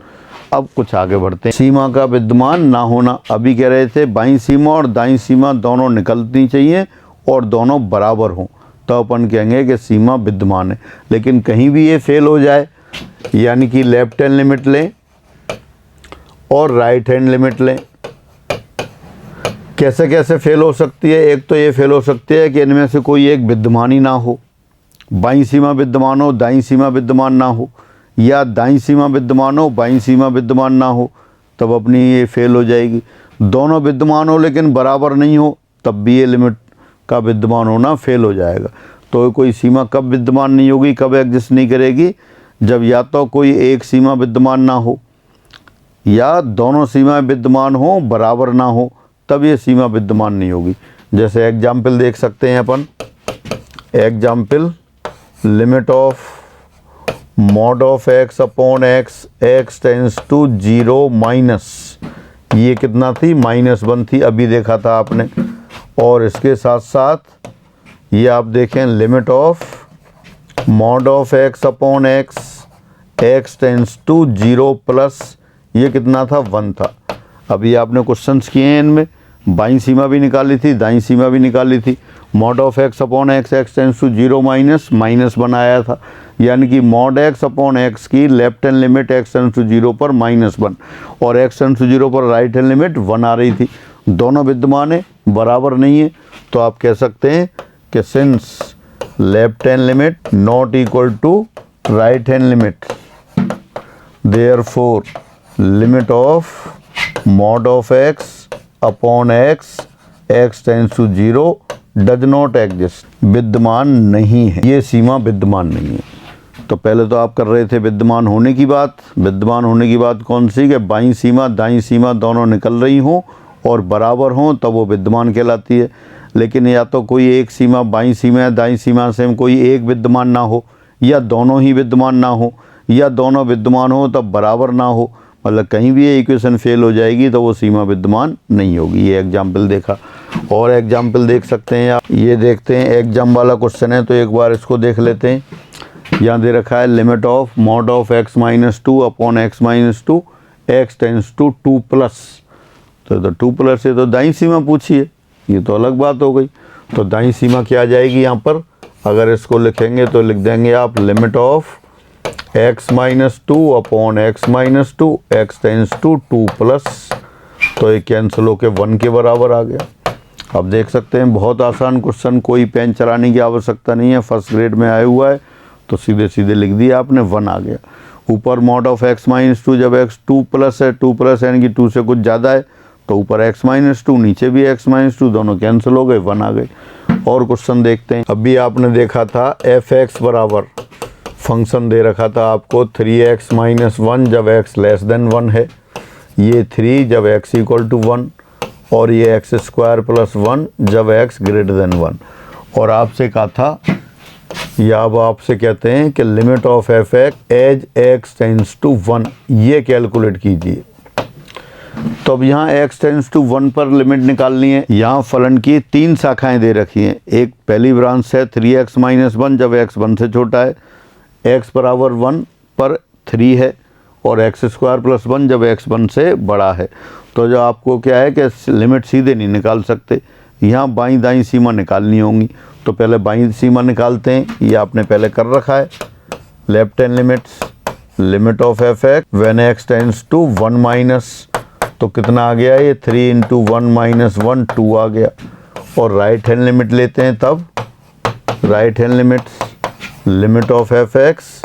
अब कुछ आगे बढ़ते हैं। सीमा का विद्यमान ना होना, अभी कह रहे थे बाईं सीमा और दाईं सीमा दोनों निकलनी चाहिए और दोनों बराबर हों, तो अपन कहेंगे कि सीमा विद्यमान है। लेकिन कहीं भी ये फेल हो जाए, यानी कि लेफ्ट हैंड लिमिट लें और राइट हैंड लिमिट लें, कैसे कैसे फेल हो सकती है। एक तो ये फेल हो सकती है कि इनमें से कोई एक विद्यमान ही ना हो, बाईं सीमा विद्यमान हो दाईं सीमा विद्यमान ना हो, या दाईं सीमा विद्यमान हो बाईं सीमा विद्यमान ना हो, तब अपनी ये फेल हो जाएगी। दोनों विद्यमान हो लेकिन बराबर नहीं हो, तब भी ये लिमिट का विद्यमान होना फेल हो जाएगा। तो कोई सीमा कब विद्यमान नहीं होगी, कब एग्जिस्ट नहीं करेगी, जब या तो कोई एक सीमा विद्यमान ना हो या दोनों सीमाएं विद्यमान हो बराबर ना हो, तब ये सीमा विद्यमान नहीं होगी। जैसे एग्जाम्पल देख सकते हैं अपन, example limit of mod of x upon x x tends to 0 minus, ये कितना थी -1 थी, अभी देखा था आपने। और इसके साथ साथ ये आप देखें limit of mod of x upon x x tends to 0 plus, ये कितना था 1 था। अभी आपने क्वेश्चंस किए हैं, इनमें बाईं सीमा भी निकाली थी दाईं सीमा भी निकाली थी। Mod of x upon x x tends to 0 minus बनाया था, यानी कि मॉड x अपॉन x की left hand limit x tends to 0 पर -1 और x टेंड्स टू 0 पर राइट हैंड लिमिट 1 आ रही थी, दोनों विद्यमान है बराबर नहीं है। तो आप कह सकते हैं कि since left hand limit not equal to right hand limit, therefore limit of mod of x upon x x tends to 0 does not exist, विद्यमान नहीं है, ये सीमा विद्यमान नहीं है। तो पहले तो आप कर रहे थे विद्यमान होने की बात, विद्यमान होने की बात कौन सी, कि बाईं सीमा दाईं सीमा दोनों निकल रही हों और बराबर हों तब वो विद्यमान कहलाती है। लेकिन या तो कोई एक सीमा बाईं सीमा या दाईं सीमा से कोई एक विद्यमान ना हो, या दोनों ही विद्यमान ना हो, या दोनों विद्यमान हो तब बराबर ना हो, मतलब कहीं भी ये इक्वेशन फेल हो जाएगी तो वो सीमा विद्यमान नहीं होगी। ये एग्जाम्पल देखा। और एग्जाम्पल देख सकते हैं आप, ये देखते हैं एग्जाम वाला क्वेश्चन है तो एक बार इसको देख लेते हैं। यहाँ दे रखा है limit of mod of x minus 2 upon x minus 2 x tends to 2 plus, तो 2 प्लस है तो दाईं सीमा पूछिए, ये तो अलग बात हो गई। तो दाईं सीमा क्या आ जाएगी यहाँ पर, अगर इसको लिखेंगे तो लिख देंगे आप limit of x minus 2 upon x minus 2 x tends to 2 plus, तो ये कैंसिल होके 1 के बराबर आ गया। अब देख सकते हैं बहुत आसान क्वेश्चन, कोई पेन चलाने की आवश्यकता नहीं है, फर्स्ट ग्रेड में आया हुआ है तो सीधे सीधे लिख दिया आपने, 1 आ गया। ऊपर मॉड ऑफ x माइनस 2, जब x 2 प्लस है, 2 प्लस यानी कि 2 से कुछ ज़्यादा है तो ऊपर x माइनस 2, नीचे भी x माइनस 2, दोनों कैंसिल हो गए, 1 आ गए। और क्वेश्चन देखते हैं। अभी आपने देखा था fx बराबर फंक्शन दे रखा था आपको 3x माइनस 1 जब x लेस देन 1 है, ये 3 जब x इक्वल टू 1, और ये एक्स स्क्वायर प्लस 1 जब x ग्रेटर देन 1। और आपसे कहा था, या अब आपसे कहते हैं कि limit of F x as x tends to 1, ये कैलकुलेट कीजिए। तो अब यहाँ x टेंस टू 1 पर लिमिट निकालनी है। यहाँ फलन की 3 शाखाएं दे रखी हैं। एक पहली ब्रांच है 3x माइनस 1 जब x 1 से छोटा है, x बराबर 1 पर 3 है, और एक्स स्क्वायर प्लस 1 जब x 1 से बड़ा है। तो जो आपको क्या है कि लिमिट सीधे नहीं निकाल सकते, यहाँ बाईं दाईं सीमा निकालनी होंगी। तो पहले बाईं सीमा निकालते हैं, ये आपने पहले कर रखा है। Left hand limits, limit of F x when x tends to 1 minus, तो कितना आ गया ये 3 इंटू 1 माइनस 1, 2 आ गया। और राइट हैंड लिमिट लेते हैं तब, right hand limits, limit of F x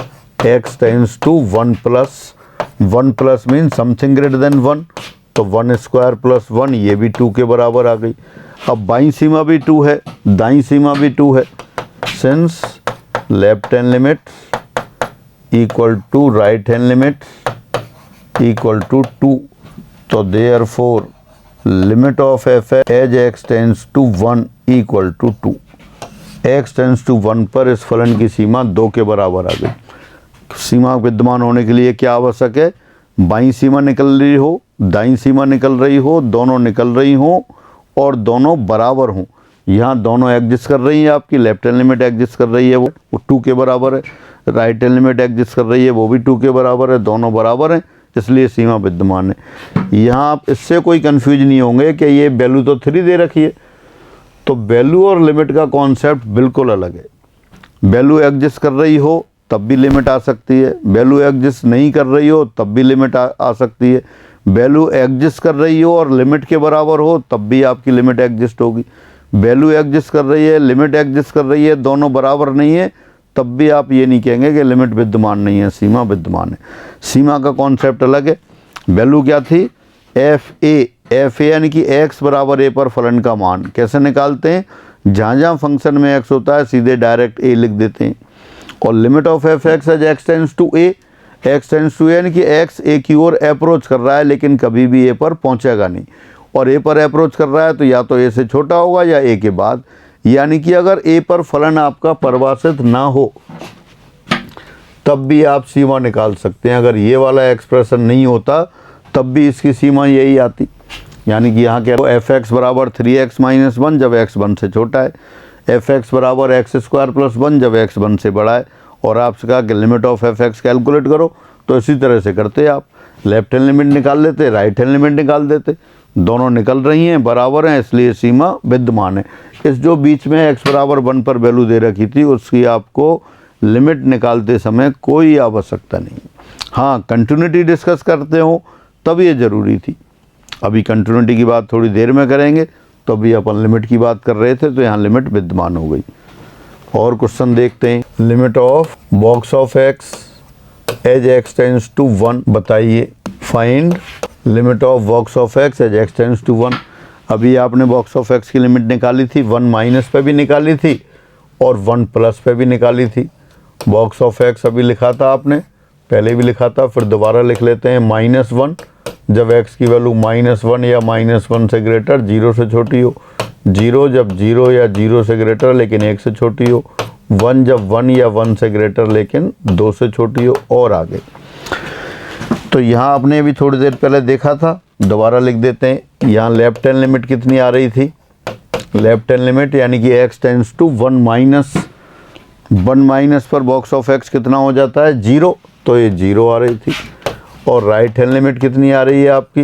x tends to 1 plus 1 plus mean something greater than 1, तो 1 स्क्वायर प्लस 1, ये भी 2 के बराबर आ गई। अब बाईं सीमा भी 2 है, दाईं सीमा भी 2 है, since left hand limit equal to right hand limit equal to 2, तो therefore limit of f as x tends to 1 equal to 2। X tends to 1 पर इस फलन की सीमा 2 के बराबर आ गई। सीमा विद्यमान होने के लिए क्या आवश्यक है, बाईं सीमा निकल रही हो, दाईं सीमा निकल रही हो, दोनों निकल रही हो और दोनों बराबर हों। यहाँ दोनों एग्जिस्ट कर रही है, आपकी लेफ्ट हैंड लिमिट एग्जिस्ट कर रही है, वो 2 के बराबर है, राइट हैंड लिमिट एग्जिस्ट कर रही है, वो भी 2 के बराबर है, दोनों बराबर हैं, इसलिए सीमा विद्यमान है। यहाँ आप इससे कोई कंफ्यूज नहीं होंगे कि ये वैल्यू तो 3 दे रखी है, तो वैल्यू और लिमिट का कॉन्सेप्ट बिल्कुल अलग है। वैल्यू एग्जिस्ट कर रही हो तब भी लिमिट आ सकती है, वैल्यू एग्जिस्ट नहीं कर रही हो तब भी लिमिट आ सकती है, वैल्यू एग्जिस्ट कर रही हो और लिमिट के बराबर हो तब भी आपकी लिमिट एग्जिस्ट होगी। वैल्यू एग्जिस्ट कर रही है, लिमिट एग्जिस्ट कर रही है, दोनों बराबर नहीं है, तब भी आप ये नहीं कहेंगे कि लिमिट विद्यमान नहीं है, सीमा विद्यमान है। सीमा का कॉन्सेप्ट अलग है। वैल्यू क्या थी, एफ ए यानी कि x बराबर a पर फलन का मान। कैसे निकालते हैं, जहाँ जहाँ फंक्शन में x होता है सीधे डायरेक्ट a लिख देते हैं। और limit of F x as x tends to a, x tends to यानी कि x a की ओर अप्रोच कर रहा है लेकिन कभी भी a पर पहुंचेगा नहीं, और a पर अप्रोच कर रहा है तो या तो a से छोटा होगा या a के बाद। यानी कि अगर a पर फलन आपका परिभाषित ना हो तब भी आप सीमा निकाल सकते हैं। अगर ये वाला एक्सप्रेशन नहीं होता तब भी इसकी सीमा यही आती। यानी कि यहाँ क्या, एफ एक्स बराबर 3x माइनस 1 जब x 1 से छोटा है, एफ एक्स बराबर एक्स स्क्वायर प्लस 1 जब x 1 से बड़ा है। और आपसे कहा कि limit of F x calculate करो, तो इसी तरह से करते आप, लेफ्ट हैंड लिमिट निकाल लेते, राइट हैंड लिमिट निकाल देते, दोनों निकल रही हैं, बराबर हैं, इसलिए सीमा विद्यमान है। इस जो बीच में x बराबर 1 पर वैल्यू दे रखी थी उसकी आपको लिमिट निकालते समय कोई आवश्यकता नहीं। हाँ, कंटिन्यूटी डिस्कस करते हो तब ये ज़रूरी थी। अभी कंटिन्यूटी की बात थोड़ी देर में करेंगे, तो अभी अपन लिमिट की बात कर रहे थे तो यहाँ लिमिट विद्यमान हो गई। और क्वेश्चन देखते हैं, limit of box of x as x tends to 1 बताइए। Find limit of box of x as x tends to 1। अभी आपने बॉक्स ऑफ एक्स की लिमिट निकाली थी, 1 माइनस पे भी निकाली थी और 1 प्लस पे भी निकाली थी। बॉक्स ऑफ एक्स अभी लिखा था आपने, पहले भी लिखा था, फिर दोबारा लिख लेते हैं। -1 जब x की वैल्यू -1 या -1 से ग्रेटर, 0 से छोटी हो, 0 जब 0 या 0 से ग्रेटर लेकिन 1 से छोटी हो, 1 जब 1 या 1 से ग्रेटर लेकिन 2 से छोटी हो, और आगे। तो यहाँ आपने अभी थोड़ी देर पहले देखा था, दोबारा लिख देते हैं। यहाँ लेफ्ट हैंड लिमिट कितनी आ रही थी, लेफ्ट हैंड लिमिट यानी कि x टेंस टू 1 माइनस पर बॉक्स ऑफ x कितना हो जाता है, 0, तो ये 0 आ रही थी। और राइट हैंड लिमिट कितनी आ रही है आपकी,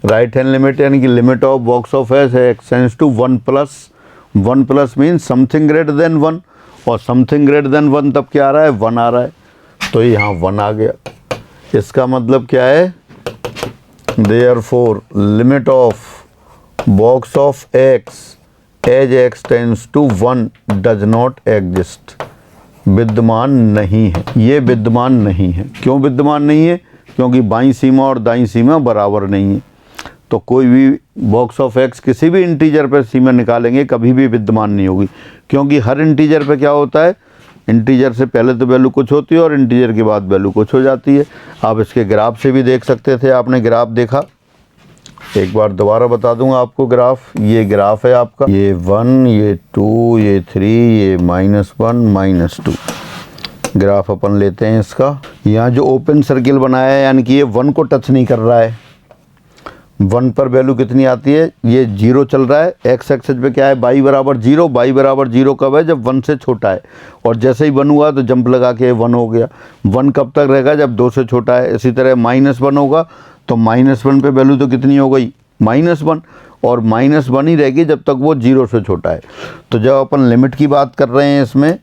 राइट हैंड लिमिट यानी कि limit of box of x है x tends to 1 plus mean something greater than 1, और समथिंग ग्रेटर देन 1 तब क्या आ रहा है, 1 आ रहा है, तो यहाँ 1 आ गया। इसका मतलब क्या है, therefore limit of box of x as x tends to 1 does not exist, विद्यमान नहीं है, ये विद्यमान नहीं है। क्यों विद्यमान नहीं है? क्योंकि बाईं सीमा और दाईं सीमा बराबर नहीं है। तो कोई भी बॉक्स ऑफ एक्स किसी भी इंटीजर पर सीमा निकालेंगे कभी भी विद्यमान नहीं होगी, क्योंकि हर इंटीजर पे क्या होता है, इंटीजर से पहले तो वैल्यू कुछ होती है और इंटीजर के बाद वैल्यू कुछ हो जाती है। आप इसके ग्राफ से भी देख सकते थे, आपने ग्राफ देखा, एक बार दोबारा बता दूंगा आपको ग्राफ। ये ग्राफ है आपका, ये 1, ये 2, ये 3, ये -1 -2 ग्राफ अपन लेते हैं इसका। यहाँ जो ओपन सर्किल बनाया है यानी कि ये 1 को टच नहीं कर रहा है, 1 पर वैल्यू कितनी आती है, ये 0 चल रहा है। एक्स एक्सिस पे क्या है, y बराबर 0, y बराबर 0 कब है, जब 1 से छोटा है, और जैसे ही 1 हुआ तो जंप लगा के 1 हो गया। 1 कब तक रहेगा, जब 2 से छोटा है। इसी तरह -1 होगा तो -1 पे वैल्यू तो कितनी हो गई, -1, और -1 ही रहेगी जब तक वो 0 से छोटा है। तो जब अपन लिमिट की बात कर रहे हैं, इसमें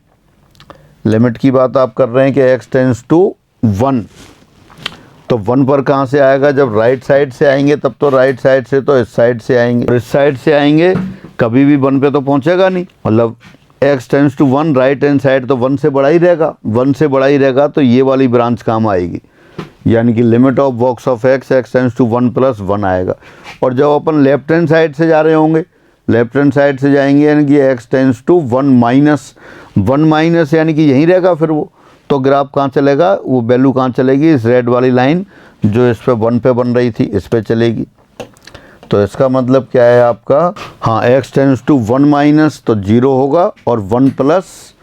लिमिट की बात आप कर रहे हैं कि x टेंड्स टू 1, तो 1 पर कहाँ से आएगा, जब राइट साइड से आएंगे तब तो राइट साइड से, तो इस साइड से आएंगे, और इस साइड से आएंगे कभी भी 1 पे तो पहुँचेगा नहीं। मतलब x tends to 1, right hand side तो 1 से बड़ा ही रहेगा, 1 से बड़ा ही रहेगा, तो ये वाली ब्रांच काम आएगी, यानी कि limit of box of x tends to 1 + 1 आएगा। और जब अपन लेफ्ट हैंड साइड से जा रहे होंगे, लेफ्ट हैंड साइड से जाएंगे यानी कि x टेंड्स टू 1 - यानी कि यहीं रहेगा फिर वो, तो ग्राफ कहाँ चलेगा, वो वैल्यू कहाँ चलेगी, इस रेड वाली लाइन जो इस पे 1 पे बन रही थी इस पे चलेगी। तो इसका मतलब क्या है आपका, हाँ x टेंड्स टू 1 तो 0 होगा और 1 +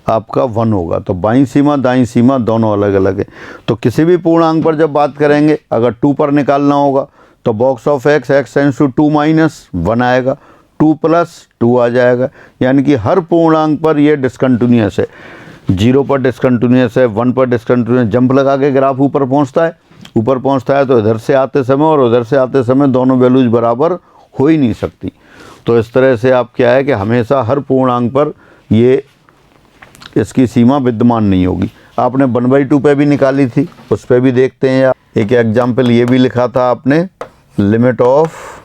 आपका 1 होगा। तो बाईं सीमा दाईं सीमा दोनों अलग अलग है। तो किसी भी पूर्णांक पर जब बात करेंगे, अगर 2 पर निकालना होगा तो box of x tends to 2 - 1 आएगा, 2 + 2 आ जाएगा, यानी कि हर पूर्णांक पर ये डिसकंटिन्यूअस है। 0 पर डिसकंटिन्यूअस है, 1 पर डिसकंटिन्यूअस, जंप लगा के ग्राफ ऊपर पहुंचता है, ऊपर पहुंचता है तो इधर से आते समय और उधर से आते समय दोनों वैल्यूज बराबर हो ही नहीं सकती। तो इस तरह से आप क्या है कि हमेशा हर पूर्णांक पर ये इसकी सीमा विद्यमान नहीं होगी। आपने 1/2 पे भी निकाली थी, उस पर भी देखते हैं। एक एग्जाम्पल ये भी लिखा था आपने, limit of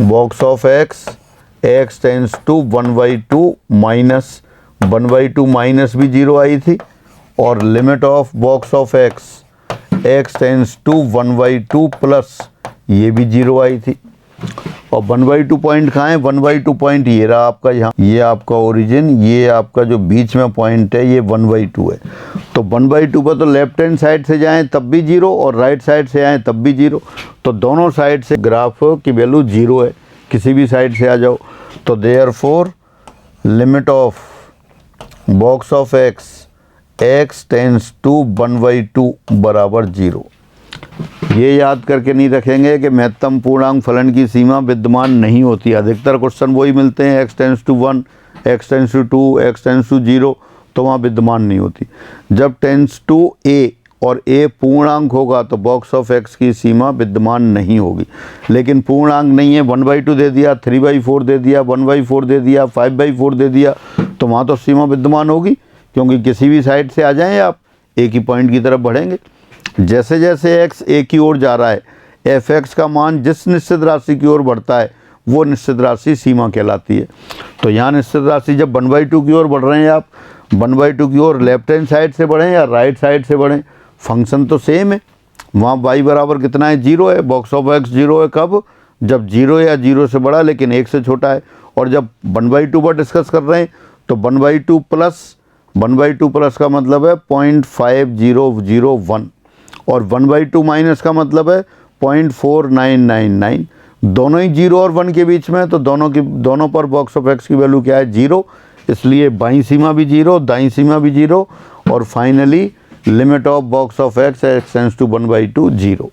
box of x tends to 1/2 - 1/2 minus भी 0 आई थी, और limit of box of x tends to 1/2 + ये भी 0 आई थी। और 1/2 पॉइंट कहाँ है, 1/2 पॉइंट ये रहा आपका, यहाँ ये आपका ओरिजिन, ये आपका जो बीच में पॉइंट है ये 1/2 है। तो 1/2 पर तो लेफ्ट हैंड साइड से जाएं तब भी 0 और राइट साइड से आएँ तब भी 0, तो दोनों साइड से ग्राफ की वैल्यू 0 है, किसी भी साइड से आ जाओ। तो therefore limit of box of x tends to 1/2 बराबर 0। ये याद करके नहीं रखेंगे कि महत्तम पूर्णांक फलन की सीमा विद्यमान नहीं होती। अधिकतर क्वेश्चन वही मिलते हैं, x tends to 1, x tends to 2, x tends to 0, तो वहाँ विद्यमान नहीं होती। जब टेंड्स टू a और a पूर्णांक होगा तो बॉक्स ऑफ x की सीमा विद्यमान नहीं होगी। लेकिन पूर्णांक नहीं है, 1/2 दे दिया, 3/4 दे दिया, 1/4 दे दिया, 5/4 दे दिया, तो वहाँ तो सीमा विद्यमान होगी, क्योंकि किसी भी साइड से आ जाएं आप एक ही पॉइंट की तरफ बढ़ेंगे। जैसे जैसे x a की ओर जा रहा है, f(x) का मान जिस निश्चित राशि की ओर बढ़ता है वो निश्चित राशि सीमा कहलाती है। तो यहाँ निश्चित राशि जब 1/2 की ओर बढ़ रहे हैं आप, 1/2 की ओर लेफ्ट हैंड साइड से बढ़ें या राइट साइड से बढ़ें, फंक्शन तो सेम है। वहाँ y बराबर कितना है, 0 है, बॉक्स ऑफ x 0 है, कब, जब 0 या 0 से बड़ा लेकिन 1 से छोटा है। और जब 1/2 पर डिस्कस कर रहे हैं तो 1/2 + का मतलब है 0.5001, और 1/2 माइनस का मतलब है 0.4999, दोनों ही 0 और 1 के बीच में, तो दोनों पर बॉक्स ऑफ एक्स की वैल्यू क्या है, 0, इसलिए बाईं सीमा भी 0, दाईं सीमा भी 0, और finally limit of box of x tends to 1/2 0।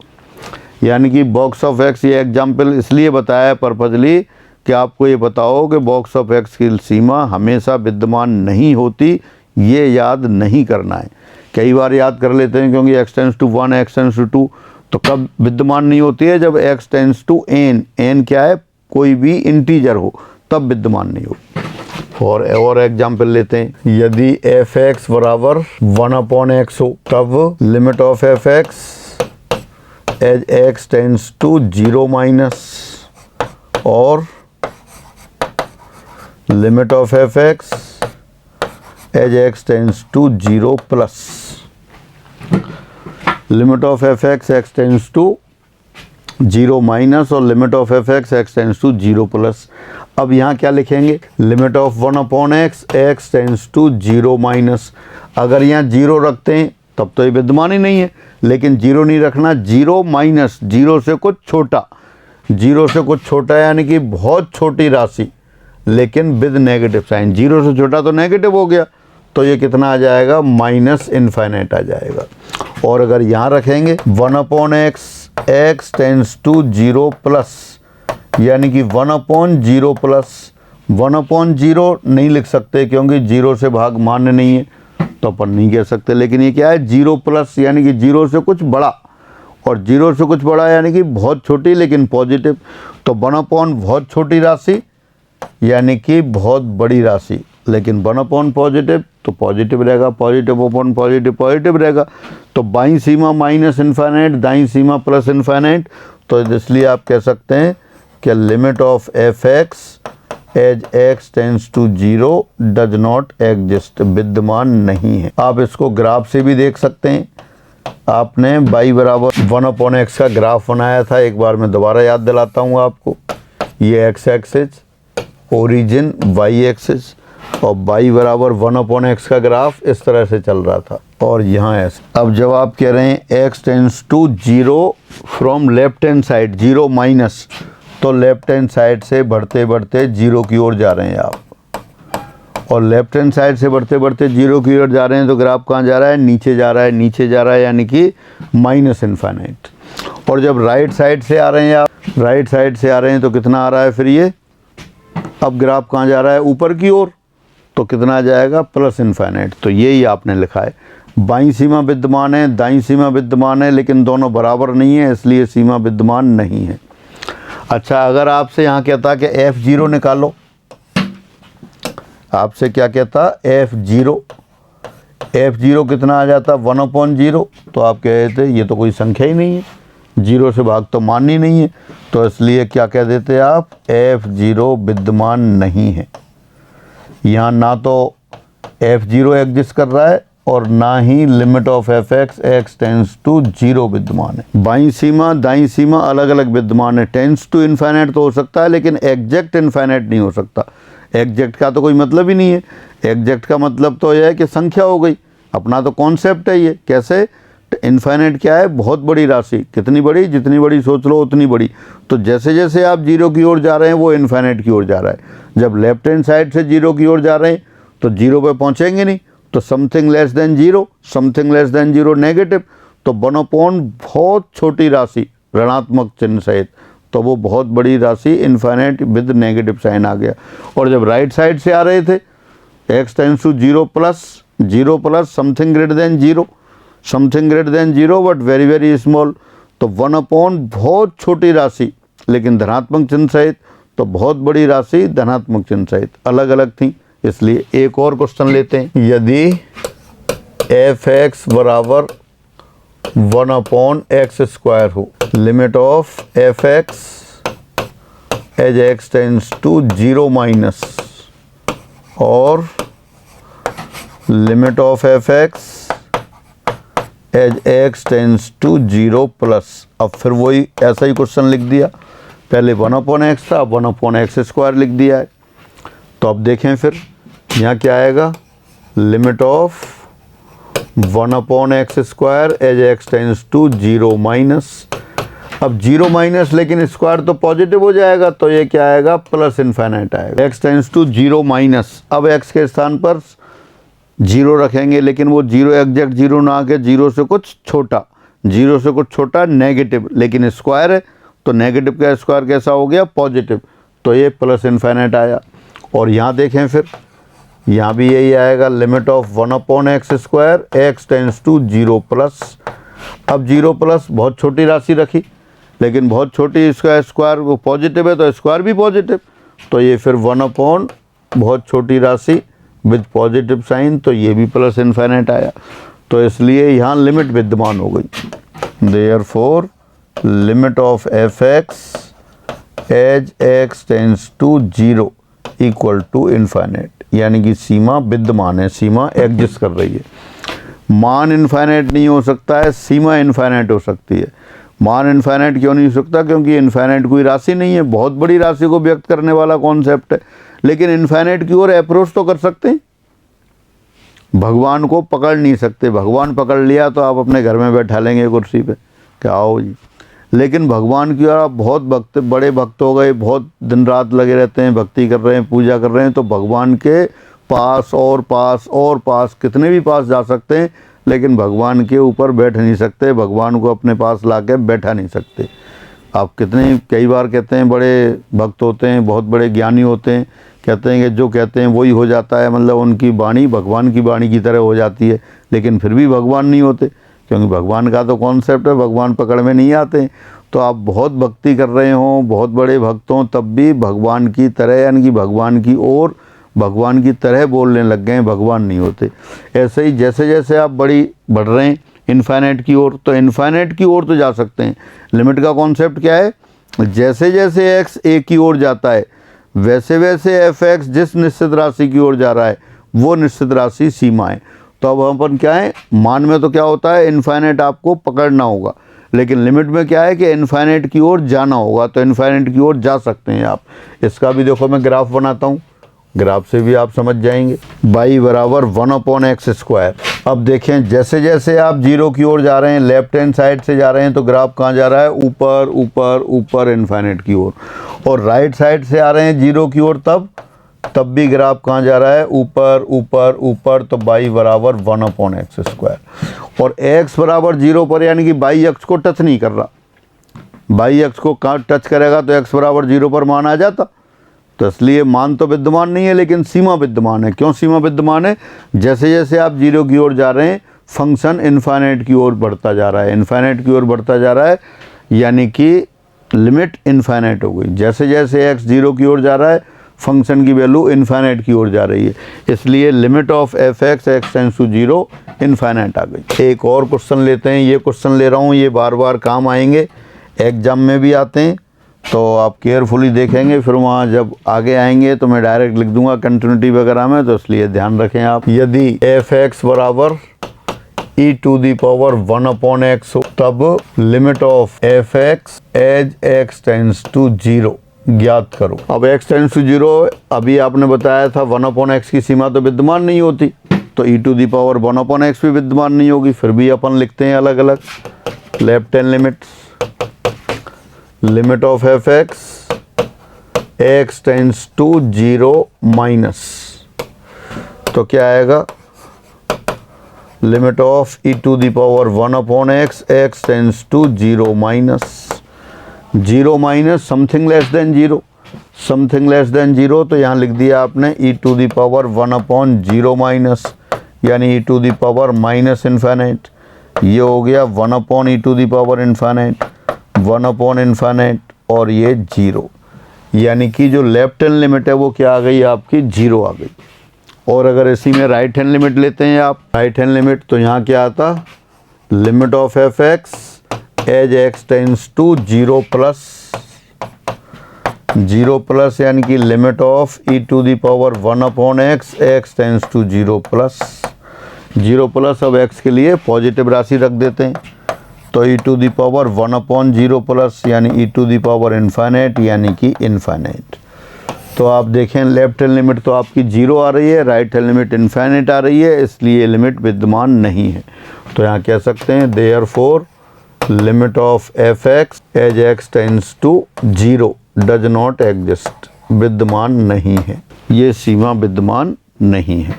यानी कि बॉक्स ऑफ एक्स, ये एग्जाम्पल इसलिए बताया पर्पजली कि आपको ये बताओ कि बॉक्स ऑफ एक्स की सीमा हमेशा विद्यमान नहीं होती, ये याद नहीं करना है। कई बार याद कर लेते हैं क्योंकि x tends to 1, x tends to 2, तो कब विद्यमान नहीं होती है, जब x tends to n, n क्या है, कोई भी इंटीजर हो, तब विद्यमान नहीं हो। और एग्जाम्पल लेते हैं, यदि f(x) बराबर 1/x हो, तब limit of f(x) as x tends to 0 minus और limit of fx as x tends to 0 plus limit of fx x tends to 0 minus और limit of fx x tends to 0 plus. अब यहाँ क्या लिखेंगे, limit of 1/x x tends to 0 minus. अगर यहाँ 0 रखते हैं तब तो ये विद्यमान ही नहीं है, लेकिन 0 नहीं रखना, 0 माइनस 0 से कुछ छोटा, 0 से कुछ छोटा यानी कि बहुत छोटी राशि लेकिन विद नेगेटिव साइन। 0 से छोटा तो नेगेटिव हो गया, तो ये कितना आ जाएगा, माइनस इन्फाइनाइट आ जाएगा। और अगर यहाँ रखेंगे 1/x x tends to 0 plus यानी कि 1/0 प्लस 1/0 नहीं लिख सकते क्योंकि 0 से भाग मान्य नहीं है, तो अपन नहीं कह सकते। लेकिन ये क्या है, 0 प्लस यानी कि 0 से कुछ बड़ा, और 0 से कुछ बड़ा यानी कि बहुत छोटी लेकिन पॉजिटिव। तो 1/, बहुत छोटी राशि यानी कि बहुत बड़ी राशि, लेकिन 1/, पॉजिटिव तो पॉजिटिव रहेगा, पॉजिटिव अपॉन पॉजिटिव पॉजिटिव रहेगा। तो बाईं सीमा माइनस इन्फाइनाइट, दाईं सीमा प्लस इन्फाइनाइट। तो इसलिए आप कह सकते हैं कि limit of fx as x tends to 0 does not exist, विद्यमान नहीं है। आप इसको ग्राफ से भी देख सकते हैं। आपने y बराबर 1/x का ग्राफ बनाया था, एक बार मैं दोबारा याद दिलाता हूँ आपको। ये x axis, origin y axis, और y बराबर 1/x का ग्राफ इस तरह से चल रहा था, और यहाँ ऐसे। अब जब आप कह रहे हैं x tends to 0 from left hand side 0 minus, तो लेफ्ट हैंड साइड से बढ़ते बढ़ते 0 की ओर जा रहे हैं आप, और लेफ्ट हैंड साइड से बढ़ते बढ़ते 0 की ओर जा रहे हैं, तो ग्राफ कहाँ जा रहा है, नीचे जा रहा है, नीचे जा रहा है यानी कि माइनस इन्फाइनाइट। और जब राइट साइड से आ रहे हैं आप, राइट साइड से आ रहे हैं तो कितना आ रहा है फिर ये, अब ग्राफ कहाँ जा रहा है, ऊपर की ओर, तो कितना आ जाएगा, प्लस इन्फाइनाइट। तो यही आपने लिखा है, बाईं सीमा विद्यमान है, दाईं सीमा विद्यमान है, लेकिन दोनों बराबर नहीं है, इसलिए सीमा विद्यमान नहीं है। अच्छा, अगर आपसे यहाँ कहता कि f0 निकालो, आपसे क्या कहता, f0 कितना आ जाता, 1/0, तो आप कह रहे थे ये तो कोई संख्या ही नहीं है, 0 से भाग तो मान ही नहीं है, तो इसलिए क्या कह देते आप, f0 विद्यमान नहीं है। यहाँ ना तो f0 एग्जिस्ट कर रहा है और ना ही limit of fx x tends to 0 विद्यमान है। बाईं सीमा दाईं सीमा अलग अलग विद्यमान है। टेंड्स टू इन्फाइनाइट तो हो सकता है, लेकिन एग्जैक्ट इन्फाइनाइट नहीं हो सकता। एग्जैक्ट का तो कोई मतलब ही नहीं है। एग्जैक्ट का मतलब तो यह है कि संख्या हो गई, अपना तो कॉन्सेप्ट है ये। कैसे, इन्फाइनाइट क्या है, बहुत बड़ी राशि। कितनी बड़ी, जितनी बड़ी सोच लो उतनी बड़ी। तो जैसे जैसे आप 0 की ओर जा रहे हैं वो इन्फाइनाइट की ओर जा रहा है। जब लेफ्ट हैंड साइड से 0 की ओर जा रहे हैं तो 0 पे पहुंचेंगे नहीं, तो something less than 0, something less than 0 negative. तो 1/, बहुत छोटी राशि ऋणात्मक चिन्ह सहित, तो वो बहुत बड़ी राशि इन्फाइनाइट विद नेगेटिव साइन आ गया। और जब राइट साइड से आ रहे थे, x tends to 0 plus something greater than 0, something greater than 0 but very very small. तो 1/, बहुत छोटी राशि लेकिन धनात्मक चिन्ह सहित, तो बहुत बड़ी राशि धनात्मक चिन्ह सहित, अलग अलग थी। इसलिए एक और क्वेश्चन लेते हैं। यदि fx बराबर 1/x² हो, limit of fx as x tends to 0 minus और limit of fx as x tends to 0 plus. अब फिर वही ऐसा ही क्वेश्चन लिख दिया, पहले 1/x था, 1/x² लिख दिया है। तो अब देखें फिर यहाँ क्या आएगा, limit of 1/x² as x tends to 0 minus. अब 0 माइनस लेकिन स्क्वायर तो पॉजिटिव हो जाएगा, तो ये क्या आएगा, प्लस इन्फाइनाइट आएगा। x टेंड्स टू 0 माइनस, अब x के स्थान पर 0 रखेंगे, लेकिन वो 0 एग्जैक्ट 0 ना आके 0 से कुछ छोटा, 0 से कुछ छोटा नेगेटिव, लेकिन स्क्वायर है तो नेगेटिव का स्क्वायर कैसा हो गया, पॉजिटिव, तो ये प्लस इन्फाइनाइट आया। और यहाँ देखें फिर, यहाँ भी यही आएगा, limit of 1/x² x tends to 0 plus. अब 0 प्लस बहुत छोटी राशि रखी, लेकिन बहुत छोटी, इसका स्क्वायर वो पॉजिटिव है तो स्क्वायर भी पॉजिटिव, तो ये फिर 1/, बहुत छोटी राशि विद पॉजिटिव साइन, तो ये भी प्लस इन्फाइनाइट आया। तो इसलिए यहाँ लिमिट विद्यमान हो गई। Therefore limit of F x as x tends to 0 equal to infinite, यानी कि सीमा विद्यमान है, सीमा एग्जिस्ट कर रही है। मान इनफाइनाइट नहीं हो सकता है, सीमा इनफाइनाइट हो सकती है। मान इनफाइनाइट क्यों नहीं हो सकता? क्योंकि इनफाइनाइट कोई राशि नहीं है, बहुत बड़ी राशि को व्यक्त करने वाला कॉन्सेप्ट है। लेकिन इनफाइनाइट की ओर अप्रोच तो कर सकते हैं, भगवान को पकड़ नहीं सकते। भगवान पकड़ लिया तो आप अपने घर में बैठा लेंगे कुर्सी पे, क्या आओ जी। लेकिन भगवान की ओर आप बहुत भक्त, बड़े भक्त हो गए, बहुत दिन रात लगे रहते हैं, भक्ति कर रहे हैं, पूजा कर रहे हैं, तो भगवान के पास और पास और पास, कितने भी पास जा सकते हैं, लेकिन भगवान के ऊपर बैठ नहीं सकते, भगवान को अपने पास ला के बैठा नहीं सकते। आप कितने, कई बार कहते हैं बड़े भक्त होते हैं, बहुत बड़े ज्ञानी होते हैं, कहते हैं कि जो कहते हैं वही हो जाता है, मतलब उनकी वाणी भगवान की वाणी की तरह हो जाती है, लेकिन फिर भी भगवान नहीं होते, क्योंकि भगवान का तो कॉन्सेप्ट है, भगवान पकड़ में नहीं आते। तो आप बहुत भक्ति कर रहे हों, बहुत बड़े भक्त हों, तब भी भगवान की तरह, यानी कि भगवान की ओर, भगवान की तरह बोलने लग गए, भगवान नहीं होते। ऐसे ही जैसे जैसे आप बढ़ रहे हैं इनफाइनाइट की ओर, तो इनफाइनाइट की ओर तो जा सकते हैं। लिमिट का कॉन्सेप्ट क्या है? जैसे जैसे एक्स ए की ओर जाता है, वैसे वैसे एफ एक्स जिस निश्चित राशि की ओर जा रहा है, वो निश्चित राशि सीमा है। तो अब अपन क्या है, मान में तो क्या होता है, इनफाइनाइट आपको पकड़ना होगा, लेकिन लिमिट में क्या है कि इनफाइनाइट की ओर जाना होगा। तो इनफाइनाइट की ओर जा सकते हैं आप। इसका भी देखो मैं ग्राफ बनाता हूँ, ग्राफ से भी आप समझ जाएंगे। y बराबर 1/x²। अब देखें, जैसे जैसे आप 0 की ओर जा रहे हैं, लेफ्ट हैंड साइड से जा रहे हैं, तो ग्राफ कहाँ जा रहा है? ऊपर ऊपर ऊपर इनफाइनाइट की ओर। और राइट साइड से आ रहे हैं 0 की ओर, तब भी ग्राफ कहाँ जा रहा है? ऊपर ऊपर ऊपर। तो y बराबर 1/x²। और x बराबर 0 पर, यानी कि y अक्ष को टच नहीं कर रहा। y अक्ष को कहाँ टच करेगा तो x बराबर 0 पर मान आ जाता। तो इसलिए मान तो विद्यमान नहीं है, लेकिन सीमा विद्यमान है। क्यों सीमा विद्यमान है? जैसे जैसे आप 0 की ओर जा रहे हैं, फंक्शन इनफाइनाइट की ओर बढ़ता जा रहा है, इनफाइनाइट की ओर बढ़ता जा रहा है, यानी कि लिमिट इनफाइनाइट हो गई। जैसे जैसे x 0 की ओर जा रहा है, फंक्शन की वैल्यू इनफाइनाइट की ओर जा रही है, इसलिए limit of F x x tends to 0 infinite आ गई। एक और क्वेश्चन लेते हैं, ये क्वेश्चन ले रहा हूँ, ये बार बार काम आएंगे, एग्जाम में भी आते हैं, तो आप केयरफुली देखेंगे। फिर वहाँ जब आगे आएंगे तो मैं डायरेक्ट लिख दूंगा कंटिन्यूटी वगैरह में, तो इसलिए ध्यान रखें आप। यदि एफ एक्स बराबर e⁻1/x हो, तब limit of F x as x tends to 0 ज्ञात करो। अब x टेंस टू 0, अभी आपने बताया था 1/x की सीमा तो विद्यमान नहीं होती, तो e⁻1/x भी विद्यमान नहीं होगी। फिर भी अपन लिखते हैं अलग अलग। Left hand limits, limit of F x x tends to 0 minus, तो क्या आएगा? Limit of e⁻1/x x tends to 0 minus 0 minus something less than 0, something less than 0, तो यहाँ लिख दिया आपने e⁻1/0 माइनस, यानी e⁻ माइनस इनफाइनाइट। ये हो गया 1/e⁻∞, 1/∞, और ये 0, यानी कि जो लेफ्ट हैंड लिमिट है वो क्या आ गई आपकी? 0 आ गई। और अगर इसी में राइट हैंड लिमिट लेते हैं आप, राइट हैंड लिमिट, तो यहाँ क्या आता? Limit of F x as x tends to 0 plus, यानी कि limit of e⁻1/x x tends to 0 plus. अब x के लिए पॉजिटिव राशि रख देते हैं, तो e⁻1/0 प्लस, यानी e⁻∞, यानी कि इनफाइनाइट। तो आप देखें, लेफ्ट हैंड लिमिट तो आपकी 0 आ रही है, राइट हैंड लिमिट इनफाइनाइट आ रही है, इसलिए लिमिट विद्यमान नहीं है। तो यहाँ कह सकते हैं therefore limit of F x as x tends to 0 does not exist, विद्यमान नहीं है, ये सीमा विद्यमान नहीं है।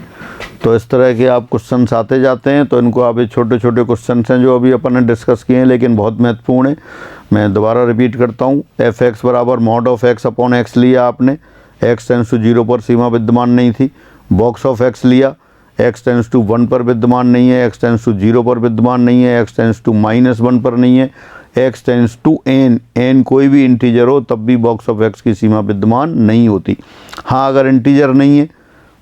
तो इस तरह के आप क्वेश्चंस आते जाते हैं, तो इनको आप, छोटे छोटे क्वेश्चंस हैं जो अभी अपन ने डिस्कस किए हैं, लेकिन बहुत महत्वपूर्ण है। मैं दोबारा रिपीट करता हूँ, एफ एक्स बराबर mod of x upon x लिया आपने, एक्स टेंस टू 0 पर सीमा विद्यमान नहीं थी। बॉक्स ऑफ एक्स लिया, एक्स टेंस टू 1 पर विद्यमान नहीं है, एक्स टेंस टू 0 पर विद्यमान नहीं है, एक्स टेंस टू -1 पर नहीं है, एक्स टेंस टू n कोई भी इंटीजर हो तब भी बॉक्स ऑफ एक्स की सीमा विद्यमान नहीं होती। हाँ, अगर इंटीजर नहीं है,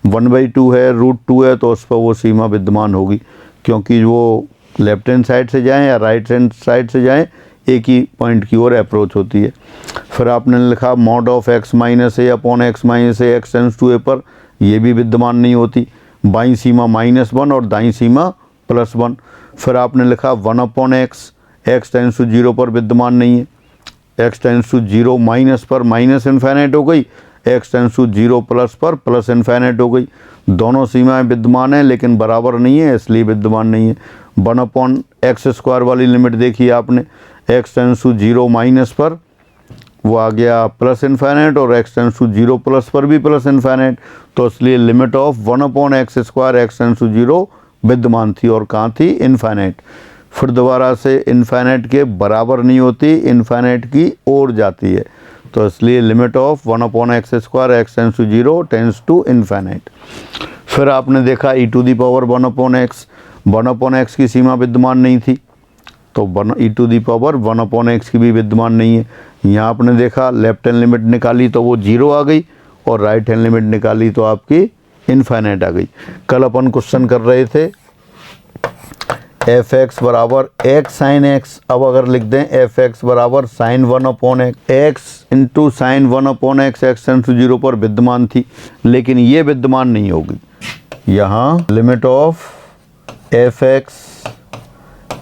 1/2 है, √2 है, तो उस पर वो सीमा विद्यमान होगी, क्योंकि वो लेफ्ट हैंड साइड से जाएं या राइट हैंड साइड से जाएं, एक ही पॉइंट की ओर अप्रोच होती है। फिर आपने लिखा mod of x minus a upon x minus a x tends to a पर, ये भी विद्यमान नहीं होती। बाईं सीमा -1 और दाईं सीमा +1। फिर आपने लिखा 1 upon x, x tends to 0 पर विद्यमान नहीं है। एक्स टेंस टू 0 माइनस पर माइनस इन्फिनिट हो गई, एक्स टेंस टू 0 प्लस पर प्लस इन्फिनिट हो गई। दोनों सीमाएं विद्यमान हैं लेकिन बराबर नहीं है, इसलिए विद्यमान नहीं है। 1 अपॉन एक्स स्क्वायर वाली लिमिट देखी आपने, एक्स टेंस टू 0 माइनस पर वो आ गया प्लस इन्फिनिट और एक्स टेंस टू 0 प्लस पर भी प्लस इन्फिनिट, तो इसलिए limit of 1 upon x square x tends to 0 विद्यमान थी और कहाँ थी, इन्फिनिट। फिर दोबारा से इन्फिनिट के बराबर नहीं होती, इन्फिनिट की ओर जाती है, तो इसलिए limit of 1 upon x square x tends to 0 tends to infinite. फिर आपने देखा e to the power 1 upon x, 1 upon x की सीमा विद्यमान नहीं थी, तो e to the power 1 upon x की भी विद्यमान नहीं है। यहाँ आपने देखा लेफ्ट हैंड लिमिट निकाली तो वो 0 आ गई और राइट हैंड लिमिट निकाली तो आपकी इन्फिनिट आ गई। कल अपन क्वेश्चन कर रहे थे एफ एक्स बराबर एक्स साइन एक्स, अब अगर लिख दें एफ एक्स बराबर sine 1 upon x, x into sine 1 upon x x tends to 0 पर विद्यमान थी, लेकिन ये विद्यमान नहीं होगी। यहाँ limit of F x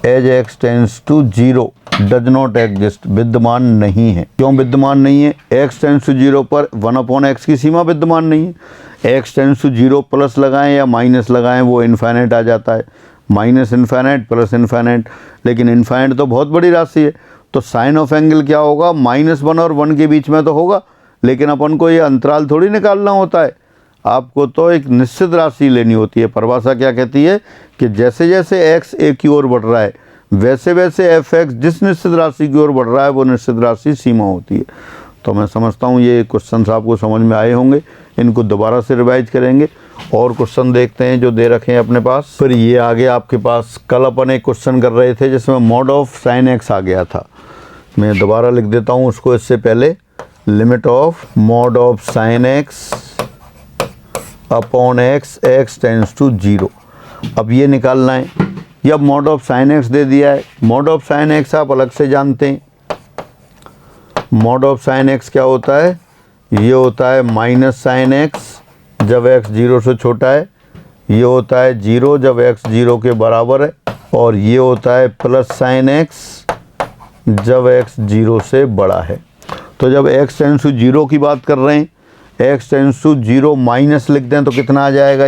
as x tends to 0 does not exist, विद्यमान नहीं है। क्यों विद्यमान नहीं है? एक्स टेंस टू 0 पर 1 अपॉन एक्स की सीमा विद्यमान नहीं है। एक्स टेंस टू 0 प्लस लगाएं या माइनस लगाएं वो इन्फिनिट आ जाता है, माइनस इन्फिनिट प्लस इन्फिनिट, लेकिन इन्फिनिट तो बहुत बड़ी राशि है, तो साइन ऑफ एंगल क्या होगा, -1 और 1 के बीच में तो होगा, लेकिन अपन को ये अंतराल थोड़ी निकालना होता है, आपको तो एक निश्चित राशि लेनी होती है। परिभाषा क्या कहती है कि जैसे जैसे x a की ओर बढ़ रहा है वैसे वैसे एफ एक्स जिस निश्चित राशि की ओर बढ़ रहा है वो निश्चित राशि सीमा होती है। तो मैं समझता हूँ ये क्वेश्चन आपको समझ में आए होंगे, इनको दोबारा से रिवाइज करेंगे और क्वेश्चन देखते हैं जो दे रखे हैं अपने पास। फिर ये आगे आपके पास कल अपन एक क्वेश्चन कर रहे थे जिसमें मॉड ऑफ साइन एक्स आ गया था, मैं दोबारा लिख देता हूँ उसको इससे पहले, limit of mod of sine x upon x x tends to 0। अब ये निकालना है, ये अब मॉड ऑफ साइन एक्स दे दिया है। मॉड ऑफ साइन एक्स आप अलग से जानते हैं, मॉड ऑफ साइन एक्स क्या होता है, ये होता है माइनस साइन एक्स जब x 0 से छोटा है, ये होता है 0 जब x 0 के बराबर है, और ये होता है प्लस साइन एक्स जब x 0 से बड़ा है। तो जब x टेंस टू 0 की बात कर रहे हैं, x टेंस टू 0 माइनस लिख दें तो कितना आ जाएगा,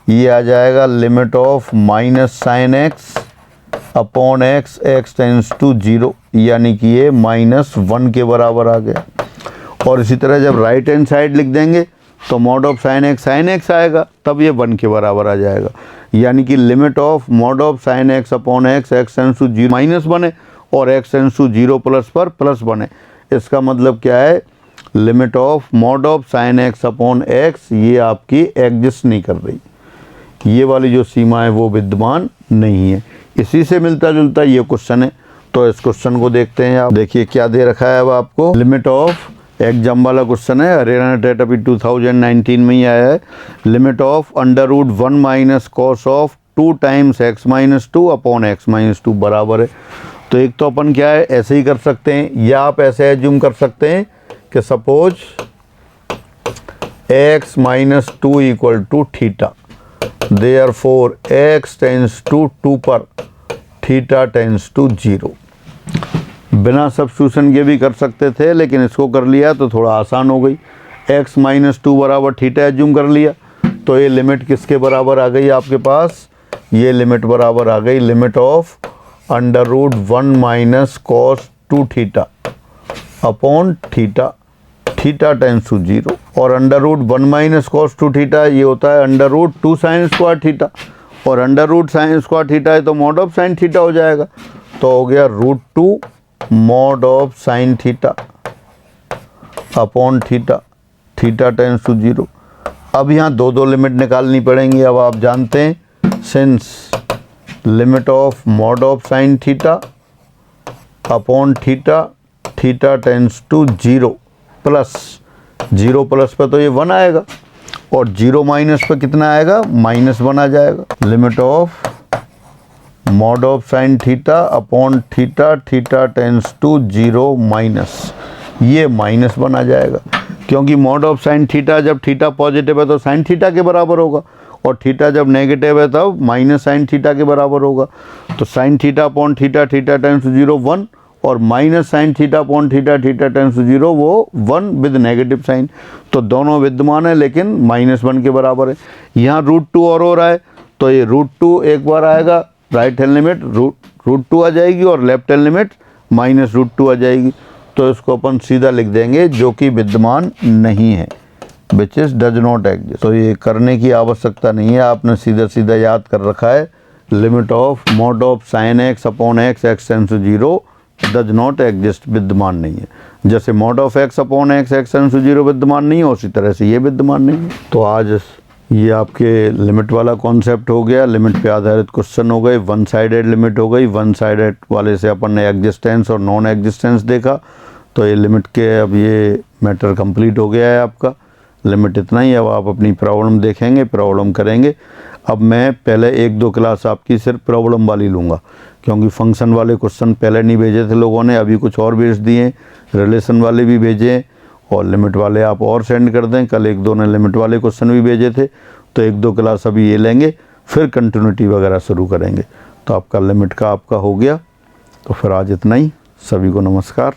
ये आ जाएगा limit of minus sine x upon x x tends to 0, यानी कि ये -1 के बराबर आ गया। और इसी तरह जब राइट हैंड साइड लिख देंगे तो मॉड ऑफ साइन एक्स आएगा, तब ये 1 के बराबर आ जाएगा, यानी कि limit of mod of sine x upon x x tends to 0 -1 है और एक्स टेंस टू 0 प्लस पर +1 है। इसका मतलब क्या है, limit of mod of sine x upon x ये आपकी एग्जिस्ट नहीं कर रही, ये वाली जो सीमा है वो विद्यमान नहीं है। इसी से मिलता जुलता ये क्वेश्चन है, तो इस क्वेश्चन को देखते हैं। आप देखिए क्या दे रखा है, अब आपको लिमिट ऑफ एग्जाम वाला क्वेश्चन है, हरियाणा टेट अभी 2019 में ही आया है। Limit of √1 minus cos of 2 times x minus 2 upon x minus 2 बराबर है। तो एक तो अपन क्या है ऐसे ही कर सकते हैं, या आप ऐसे एज्यूम कर सकते हैं कि suppose x minus 2 equal to theta, therefore x tends to 2 पर थीटा टेंस टू 0। बिना सब्स्टिट्यूशन के भी कर सकते थे, लेकिन इसको कर लिया तो थोड़ा आसान हो गई। x माइनस 2 बराबर थीटा एज्यूम कर लिया, तो ये लिमिट किसके बराबर आ गई आपके पास, ये लिमिट बराबर आ गई limit of √1 minus cos 2 theta upon theta, theta tends to 0, और √1 माइनस कॉस 2 थीटा ये होता है √2 साइन स्क्वायर थीटा, और √2 साइन स्क्वायर थीटा है तो मॉड ऑफ साइन थीटा हो जाएगा, तो हो गया √2 mod of sine theta upon theta, theta tends to 0। अब यहाँ दो लिमिट निकालनी पड़ेंगी। अब आप जानते हैं since limit of mod of sine theta upon theta, theta tends to 0 plus 0 plus पर तो ये 1 आएगा, और 0 माइनस पर कितना आएगा, -1 आ जाएगा। Limit of mod of sine theta upon theta, theta tends to 0 minus, ये -1 आ जाएगा, क्योंकि मॉड ऑफ साइन थीटा जब थीटा पॉजिटिव है तो साइन थीटा के बराबर होगा, और थीटा जब नेगेटिव है तब माइनस साइन थीटा के बराबर होगा। तो sine theta upon theta, theta tends to 0 1, और minus sine theta upon theta, theta tends to 0 वो 1 विद नेगेटिव साइन। तो दोनों विद्यमान है लेकिन -1 के बराबर है। यहाँ √2 और हो रहा है, तो ये √2 एक बार आएगा, राइट हैंड लिमिट √2 आ जाएगी और लेफ्ट हैंड लिमिट -√2 आ जाएगी। तो इसको अपन सीधा लिख देंगे जो कि विद्यमान नहीं है, which is does not exist. तो ये करने की आवश्यकता नहीं है, आपने सीधा सीधा याद कर रखा है। Limit of mod of sine x upon x, x tends to 0 does not exist, विद्यमान नहीं है। जैसे mod of x upon x, x tends to 0 विद्यमान नहीं है, उसी तरह से ये विद्यमान नहीं है। तो आज ये आपके लिमिट वाला कॉन्सेप्ट हो गया, लिमिट पे आधारित क्वेश्चन हो गए, वन साइडेड लिमिट हो गई। वन साइडेड वाले से अपन ने एग्जिस्टेंस और नॉन एग्जिस्टेंस देखा। तो ये लिमिट के अब ये मैटर कंप्लीट हो गया है आपका। लिमिट इतना ही। अब आप अपनी प्रॉब्लम देखेंगे, प्रॉब्लम करेंगे। अब मैं पहले 1-2 क्लास आपकी सिर्फ प्रॉब्लम वाली लूँगा, क्योंकि फंक्शन वाले क्वेश्चन पहले नहीं भेजे थे लोगों ने, अभी कुछ और भेज दिए, रिलेशन वाले भी भेजे और लिमिट वाले आप और सेंड कर दें। कल 1-2 ने लिमिट वाले क्वेश्चन भी भेजे थे। तो 1-2 क्लास अभी ये लेंगे, फिर कंटिन्यूटी वगैरह शुरू करेंगे। तो आपका लिमिट का आपका हो गया। तो फिर आज इतना ही। सभी को नमस्कार।